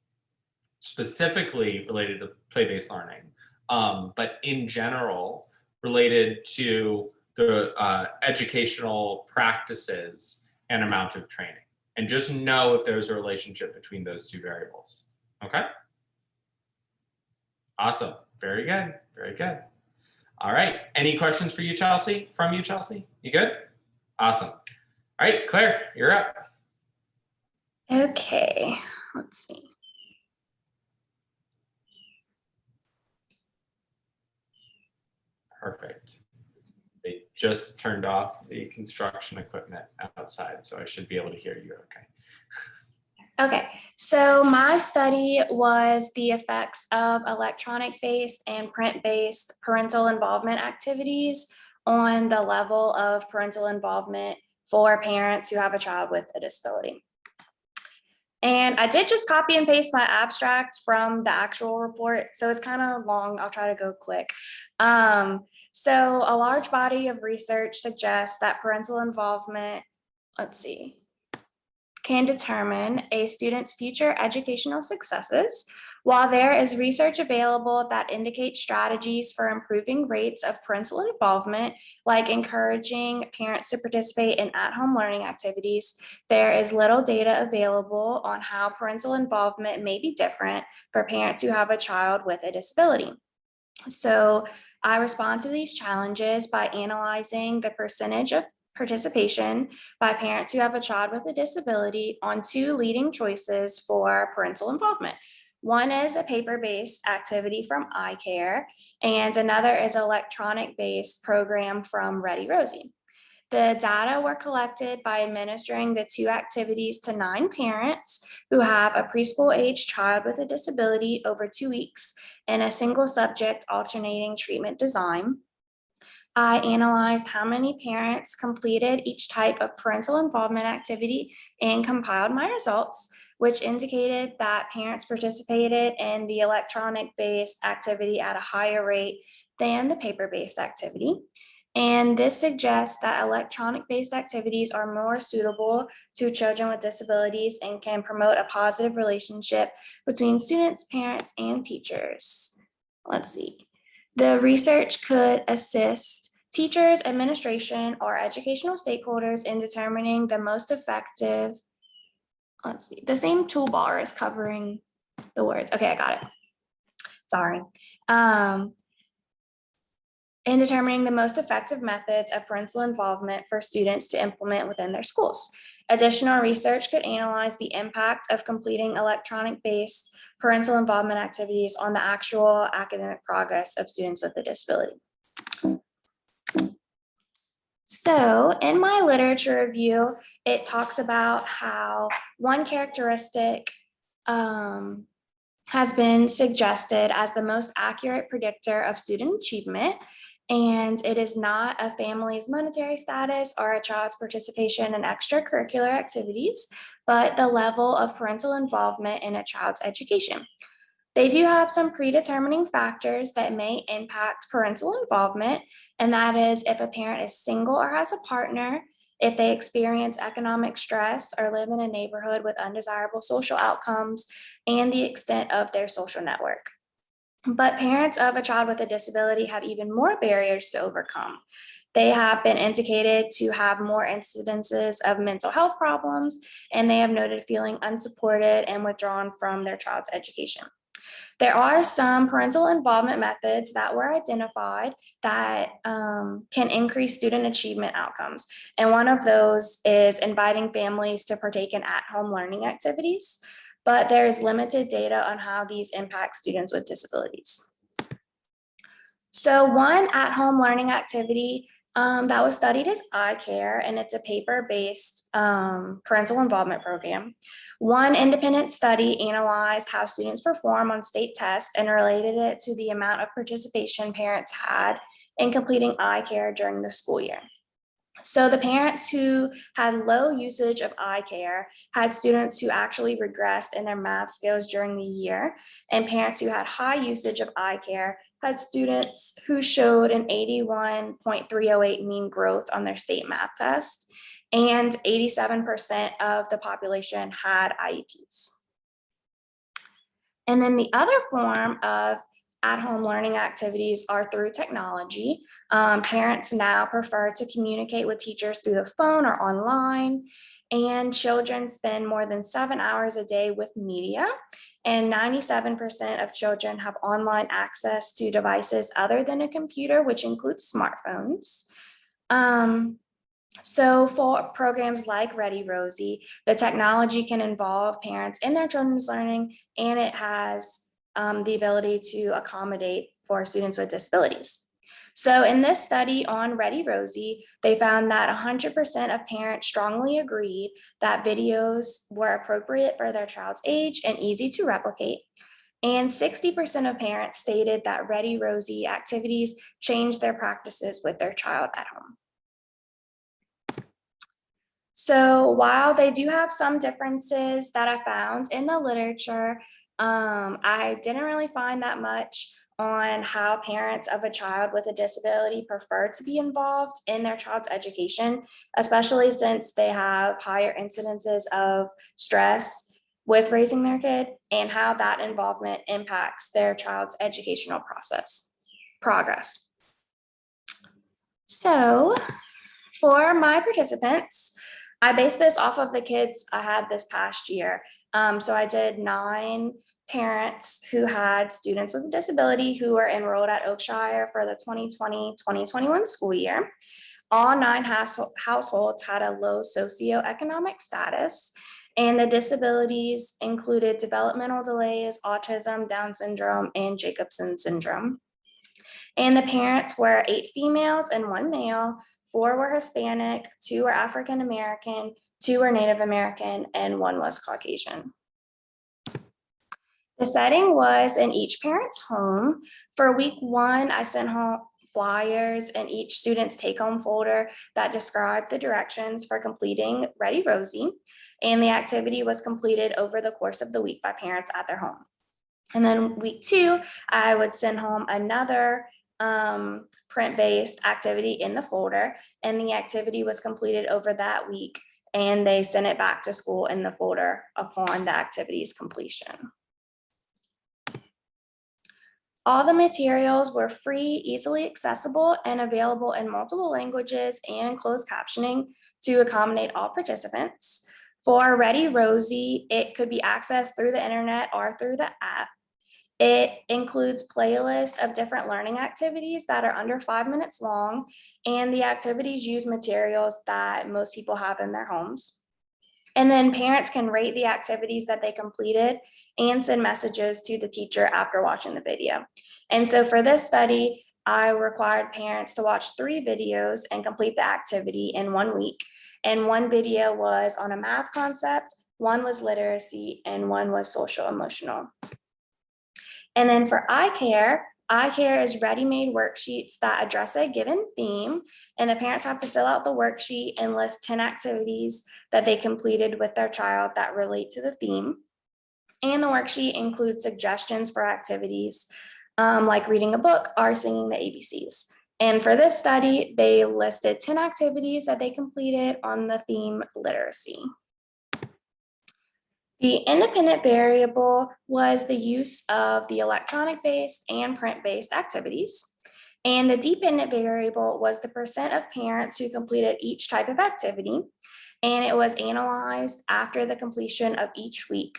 specifically related to play-based learning, but in general related to the educational practices and amount of training, and just know if there's a relationship between those two variables. Okay. Awesome. Very good. Very good. All right. Any questions for you, Chelsea? From you, Chelsea? You good? Awesome. All right, Claire, you're up. Okay, let's see. Perfect. They just turned off the construction equipment outside, so I should be able to hear you okay. Okay, so my study was the effects of electronic-based and print-based parental involvement activities on the level of parental involvement for parents who have a child with a disability. And I did just copy and paste my abstract from the actual report, so it's kind of long. I'll try to go quick. So a large body of research suggests that parental involvement, can determine a student's future educational successes. While there is research available that indicates strategies for improving rates of parental involvement, like encouraging parents to participate in at-home learning activities, there is little data available on how parental involvement may be different for parents who have a child with a disability. So I respond to these challenges by analyzing the percentage of participation by parents who have a child with a disability on two leading choices for parental involvement. One is a paper-based activity from iCare, and another is an electronic-based program from Ready Rosie. The data were collected by administering the two activities to 9 parents who have a preschool age child with a disability over 2 weeks in a single subject alternating treatment design. I analyzed how many parents completed each type of parental involvement activity and compiled my results, which indicated that parents participated in the electronic-based activity at a higher rate than the paper-based activity. And this suggests that electronic-based activities are more suitable to children with disabilities and can promote a positive relationship between students, parents, and teachers. Let's see. The research could assist teachers, administration, or educational stakeholders in determining the most effective. Let's see, the same toolbar is covering the words. Okay, I got it. Sorry. In determining the most effective methods of parental involvement for students to implement within their schools. Additional research could analyze the impact of completing electronic-based parental involvement activities on the actual academic progress of students with a disability. So in my literature review, it talks about how one characteristic has been suggested as the most accurate predictor of student achievement, and it is not a family's monetary status or a child's participation in extracurricular activities, but the level of parental involvement in a child's education. They do have some predetermining factors that may impact parental involvement, and that is if a parent is single or has a partner, if they experience economic stress or live in a neighborhood with undesirable social outcomes, and the extent of their social network. But parents of a child with a disability have even more barriers to overcome. They have been indicated to have more incidences of mental health problems, and they have noted feeling unsupported and withdrawn from their child's education. There are some parental involvement methods that were identified that can increase student achievement outcomes. And one of those is inviting families to partake in at-home learning activities, but there's limited data on how these impact students with disabilities. So one at-home learning activity that was studied is iCare, and it's a paper-based parental involvement program. One independent study analyzed how students perform on state tests and related it to the amount of participation parents had in completing iCare during the school year. So the parents who had low usage of iCare had students who actually regressed in their math skills during the year, and parents who had high usage of iCare had students who showed an 81.308 mean growth on their state math test, and 87% of the population had IEPs. And then the other form of at-home learning activities are through technology. Parents now prefer to communicate with teachers through the phone or online, and children spend more than 7 hours a day with media, and 97% of children have online access to devices other than a computer, which includes smartphones. So for programs like Ready Rosie, the technology can involve parents in their children's learning, and it has the ability to accommodate for students with disabilities. So in this study on Ready Rosie, they found that 100% of parents strongly agreed that videos were appropriate for their child's age and easy to replicate. And 60% of parents stated that Ready Rosie activities changed their practices with their child at home. So while they do have some differences that I found in the literature, I didn't really find that much on how parents of a child with a disability prefer to be involved in their child's education, especially since they have higher incidences of stress with raising their kid, and how that involvement impacts their child's educational progress. So for my participants, I based this off of the kids I had this past year. So I did 9 parents who had students with a disability who were enrolled at Oakshire for the 2020-2021 school year. All 9 households had a low socioeconomic status, and the disabilities included developmental delays, autism, Down syndrome, and Jacobson syndrome. And the parents were 8 females and 1 male, 4 were Hispanic, 2 were African American, 2 were Native American, and 1 was Caucasian. The setting was in each parent's home. For week 1, I sent home flyers in each student's take-home folder that described the directions for completing Ready Rosie, and the activity was completed over the course of the week by parents at their home. And then week 2, I would send home another print-based activity in the folder, and the activity was completed over that week, and they sent it back to school in the folder upon the activity's completion. All the materials were free, easily accessible, and available in multiple languages and closed captioning to accommodate all participants. For Ready Rosie, it could be accessed through the internet or through the app. It includes playlists of different learning activities that are under 5 minutes long, and the activities use materials that most people have in their homes. And then parents can rate the activities that they completed and send messages to the teacher after watching the video. And so for this study, I required parents to watch 3 videos and complete the activity in 1 week. And 1 video was on a math concept, 1 was literacy, and 1 was social emotional. And then for eye care is ready-made worksheets that address a given theme, and the parents have to fill out the worksheet and list 10 activities that they completed with their child that relate to the theme. And the worksheet includes suggestions for activities like reading a book or singing the ABCs. And for this study, they listed 10 activities that they completed on the theme literacy. The independent variable was the use of the electronic-based and print-based activities. And the dependent variable was the percent of parents who completed each type of activity. And it was analyzed after the completion of each week.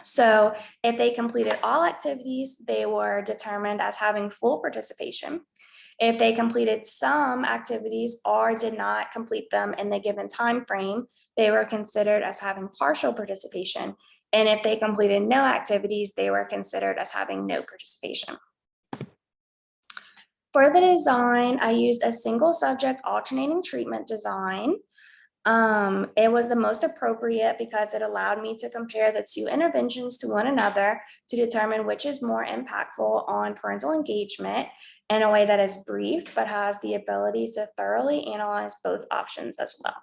So if they completed all activities, they were determined as having full participation. If they completed some activities or did not complete them in the given time frame, they were considered as having partial participation. And if they completed no activities, they were considered as having no participation. For the design, I used a single subject alternating treatment design. It was the most appropriate because it allowed me to compare the 2 interventions to one another to determine which is more impactful on parental engagement in a way that is brief, but has the ability to thoroughly analyze both options as well.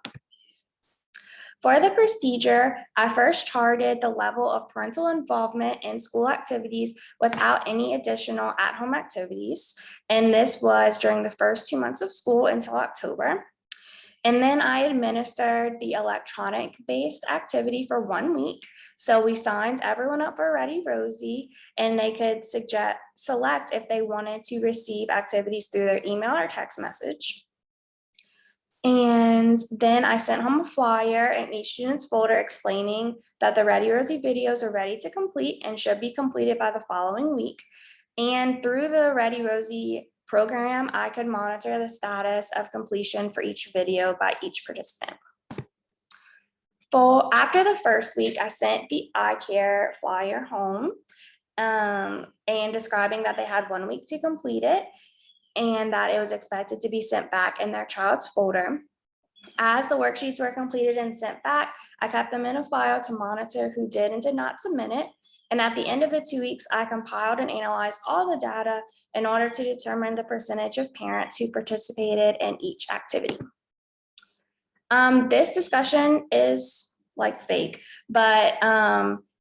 For the procedure, I first charted the level of parental involvement in school activities without any additional at-home activities. And this was during the first 2 months of school until October. And then I administered the electronic-based activity for 1 week. So we signed everyone up for Ready Rosie, and they could select if they wanted to receive activities through their email or text message. And then I sent home a flyer in each student's folder explaining that the Ready Rosie videos are ready to complete and should be completed by the following week. And through the Ready Rosie program, I could monitor the status of completion for each video by each participant. After the first week, I sent the eye care flyer home and describing that they had 1 week to complete it and that it was expected to be sent back in their child's folder. As the worksheets were completed and sent back, I kept them in a file to monitor who did and did not submit it. And at the end of the 2 weeks, I compiled and analyzed all the data in order to determine the percentage of parents who participated in each activity. This discussion is like fake, but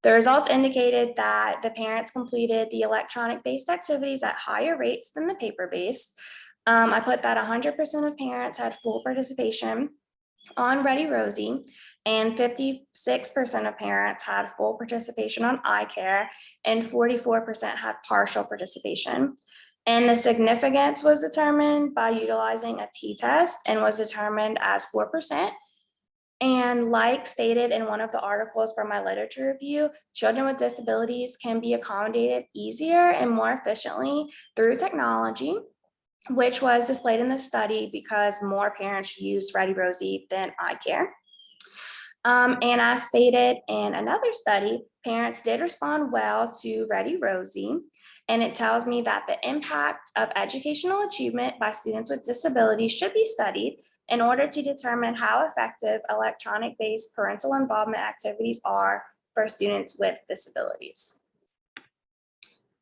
the results indicated that the parents completed the electronic-based activities at higher rates than the paper-based. I put that 100% of parents had full participation on Ready Rosie, and 56% of parents had full participation on eye care, and 44% had partial participation. And the significance was determined by utilizing a t-test and was determined as 4%. And like stated in one of the articles from my literature review, children with disabilities can be accommodated easier and more efficiently through technology, which was displayed in the study because more parents used Ready Rosie than iCare. And as stated in another study, parents did respond well to Ready Rosie. And it tells me that the impact of educational achievement by students with disabilities should be studied in order to determine how effective electronic-based parental involvement activities are for students with disabilities.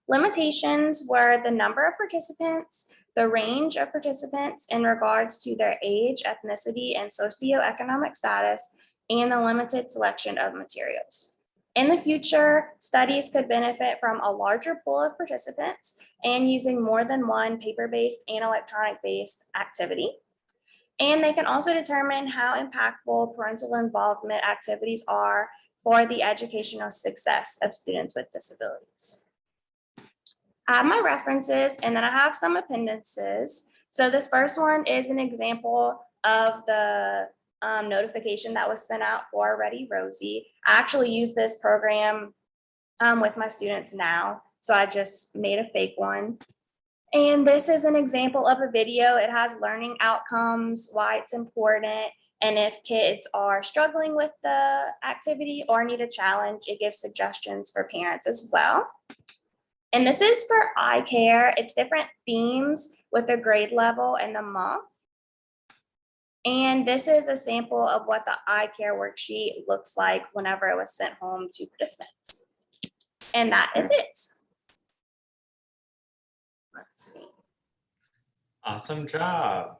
Limitations were the number of participants, the range of participants in regards to their age, ethnicity, and socioeconomic status, and the limited selection of materials. In the future, studies could benefit from a larger pool of participants and using more than one paper-based and electronic-based activity. And they can also determine how impactful parental involvement activities are for the educational success of students with disabilities. I have my references and then I have some appendices. So this first one is an example of the notification that was sent out for Ready Rosie. I actually use this program with my students now. So I just made a fake one. And this is an example of a video. It has learning outcomes, why it's important, and if kids are struggling with the activity or need a challenge, it gives suggestions for parents as well. And this is for iCare. It's different themes with the grade level and the month. And this is a sample of what the iCare worksheet looks like whenever it was sent home to participants. And that is it. Let's see. Awesome job.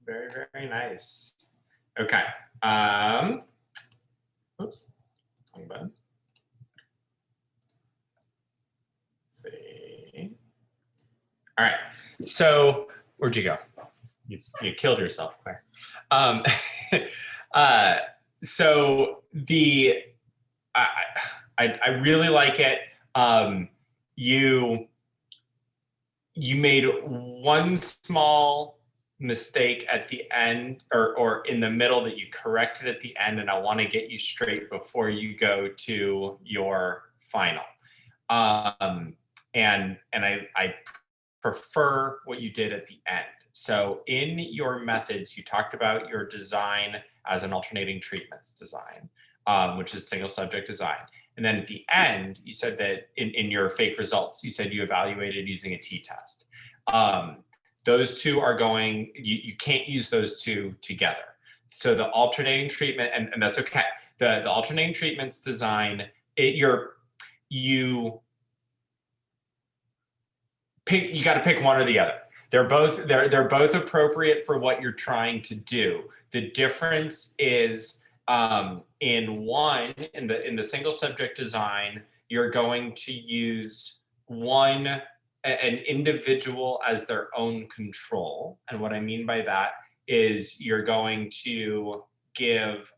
Very, very nice. Okay. Oops. Wrong button. Let's see. All right. So where'd you go? You killed yourself, Claire. So I really like it. You made one small mistake at the end or in the middle that you corrected at the end, and I want to get you straight before you go to your final. And I prefer what you did at the end. So in your methods, you talked about your design as an alternating treatments design, which is single subject design. And then at the end, you said that in your fake results, you said you evaluated using a t-test. Those two are going, you can't use those two together. So the alternating treatment, and that's okay. The alternating treatments design, you got to pick one or the other. They're both appropriate for what you're trying to do. The difference is in the single subject design, you're going to use an individual as their own control. And what I mean by that is you're going to give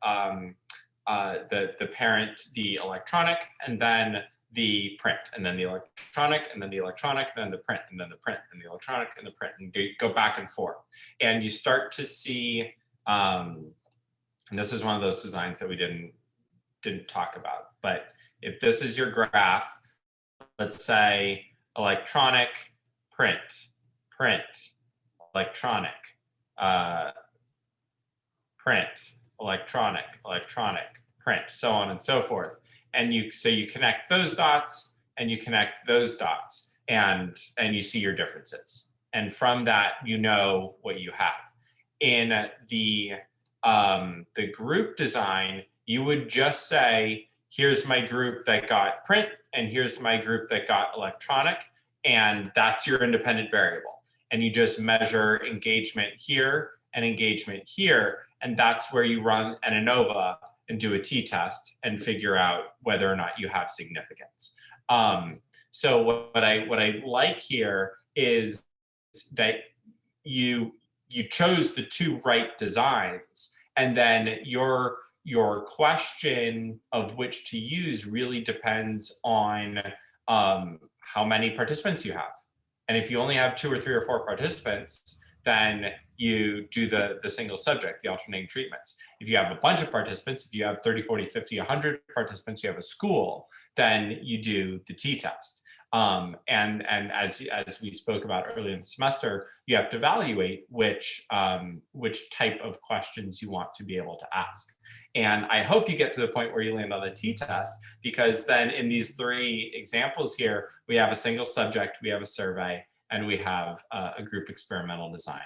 the parent the electronic, and then the print, and then the electronic, and then the electronic, and then the print, and then the print, and the electronic, and the print, and go back and forth. And you start to see, and this is one of those designs that we didn't talk about, but if this is your graph, let's say electronic, print, electronic, print, electronic, print, so on and so forth. And you connect those dots and you connect those dots, and you see your differences. And from that, you know what you have. In the group design, you would just say, here's my group that got print, and here's my group that got electronic, and that's your independent variable. And you just measure engagement here and engagement here, and that's where you run an ANOVA and do a t-test and figure out whether or not you have significance. So what I like here is that you chose the two right designs, and then your question of which to use really depends on how many participants you have. And if you only have 2 or 3 or 4 participants, then you do the single subject, the alternating treatments. If you have a bunch of participants, if you have 30, 40, 50, 100 participants, you have a school, then you do the t-test. And as we spoke about earlier in the semester, you have to evaluate which type of questions you want to be able to ask. And I hope you get to the point where you land on the t-test, because then in these 3 examples here, we have a single subject, we have a survey, and we have a group experimental design.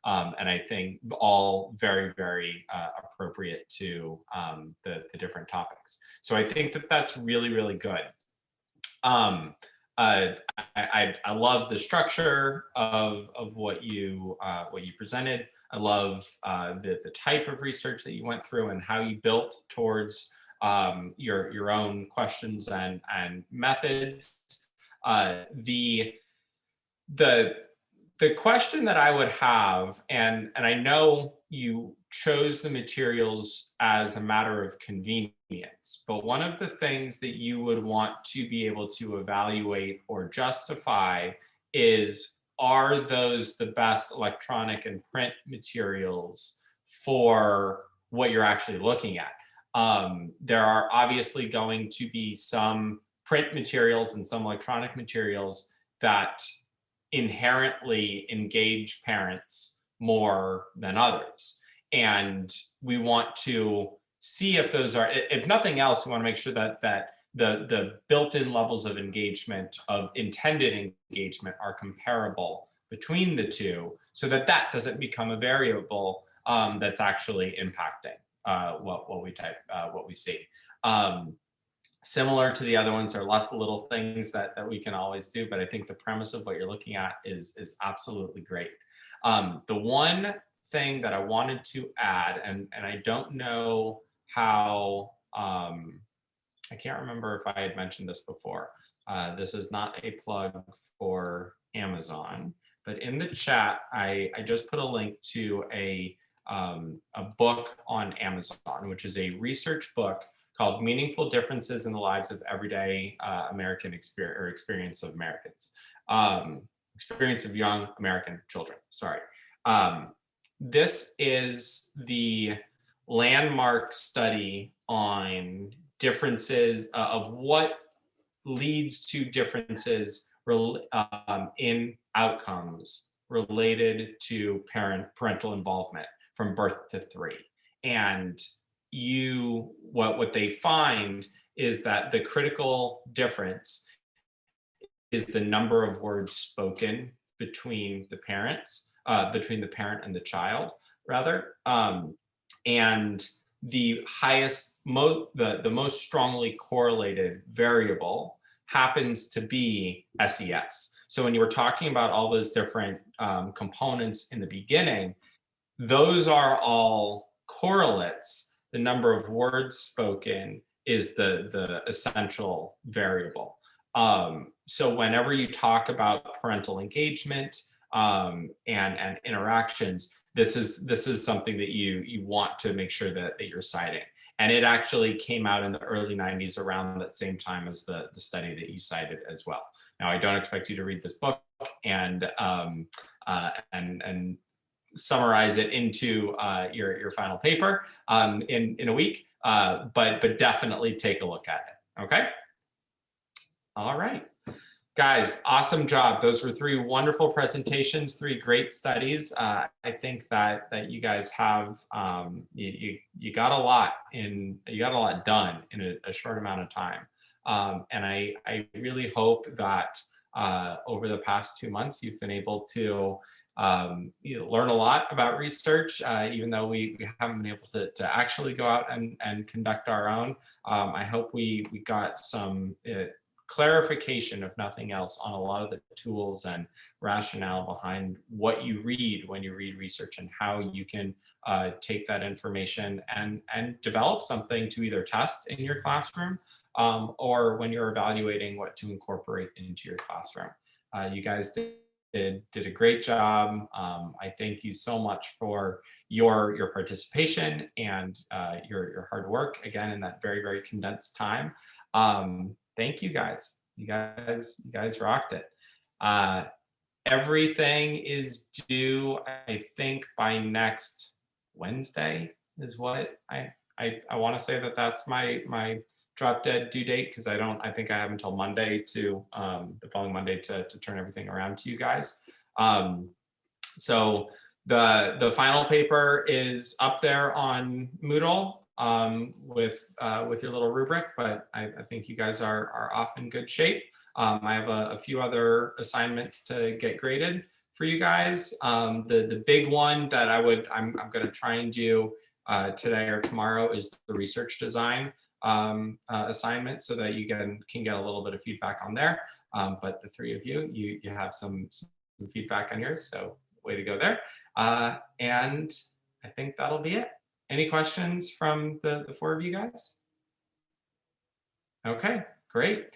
And I think all very, very appropriate to the different topics. So I think that that's really, really good. I love the structure of what you presented. I love the type of research that you went through and how you built towards your own questions and methods. The question that I would have, and I know you chose the materials as a matter of convenience, but one of the things that you would want to be able to evaluate or justify is, are those the best electronic and print materials for what you're actually looking at? There are obviously going to be some print materials and some electronic materials that inherently engage parents more than others. And we want to see if those are, if nothing else, we want to make sure that the built-in levels of engagement, of intended engagement, are comparable between the two, so that doesn't become a variable that's actually impacting what we see. Similar to the other ones, there are lots of little things that we can always do, but I think the premise of what you're looking at is absolutely great. The one thing that I wanted to add, and I don't know how, I can't remember if I had mentioned this before. This is not a plug for Amazon, but in the chat, I just put a link to a book on Amazon, which is a research book called Meaningful Differences in the Lives of Everyday American Experience of Americans. Experience of Young American Children, sorry. This is the landmark study on differences of what leads to differences in outcomes related to parental involvement from birth to 3. And what they find is that the critical difference is the number of words spoken between the parents, between the parent and the child, rather. And the highest, the most strongly correlated variable happens to be SES. So when you were talking about all those different components in the beginning, those are all correlates. The number of words spoken is the essential variable. So whenever you talk about parental engagement and interactions, this is something that you want to make sure that you're citing. And it actually came out in the early 90s, around that same time as the study that you cited as well. Now, I don't expect you to read this book and summarize it into your final paper in a week, but definitely take a look at it. Okay. All right, guys, awesome job. Those were 3 wonderful presentations, 3 great studies. I think that you guys have you got a lot done in a short amount of time, and I really hope that over the past 2 months you've been able to learn a lot about research, even though we haven't been able to actually go out and conduct our own. I hope we got some clarification, if nothing else, on a lot of the tools and rationale behind what you read when you read research, and how you can take that information and develop something to either test in your classroom or when you're evaluating what to incorporate into your classroom. You guys did a great job. I thank you so much for your participation and your hard work, again, in that very, very condensed time. Thank you guys. You guys rocked it. Everything is due, I think, by next Wednesday is what I want to say that that's my drop dead due date, because I think I have until Monday to the following Monday to turn everything around to you guys. So the final paper is up there on Moodle with your little rubric, but I think you guys are off in good shape. I have a few other assignments to get graded for you guys. The big one that I'm going to try and do today or tomorrow is the research design assignment, so that you can get a little bit of feedback on there. But the three of you have some feedback on yours, so way to go there. And I think that'll be it. Any questions from the four of you guys? Okay, great.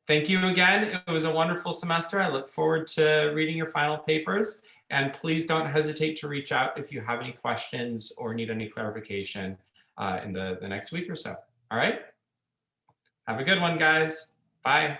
Thank you again. It was a wonderful semester. I look forward to reading your final papers. And please don't hesitate to reach out if you have any questions or need any clarification in the next week or so. All right. Have a good one, guys. Bye.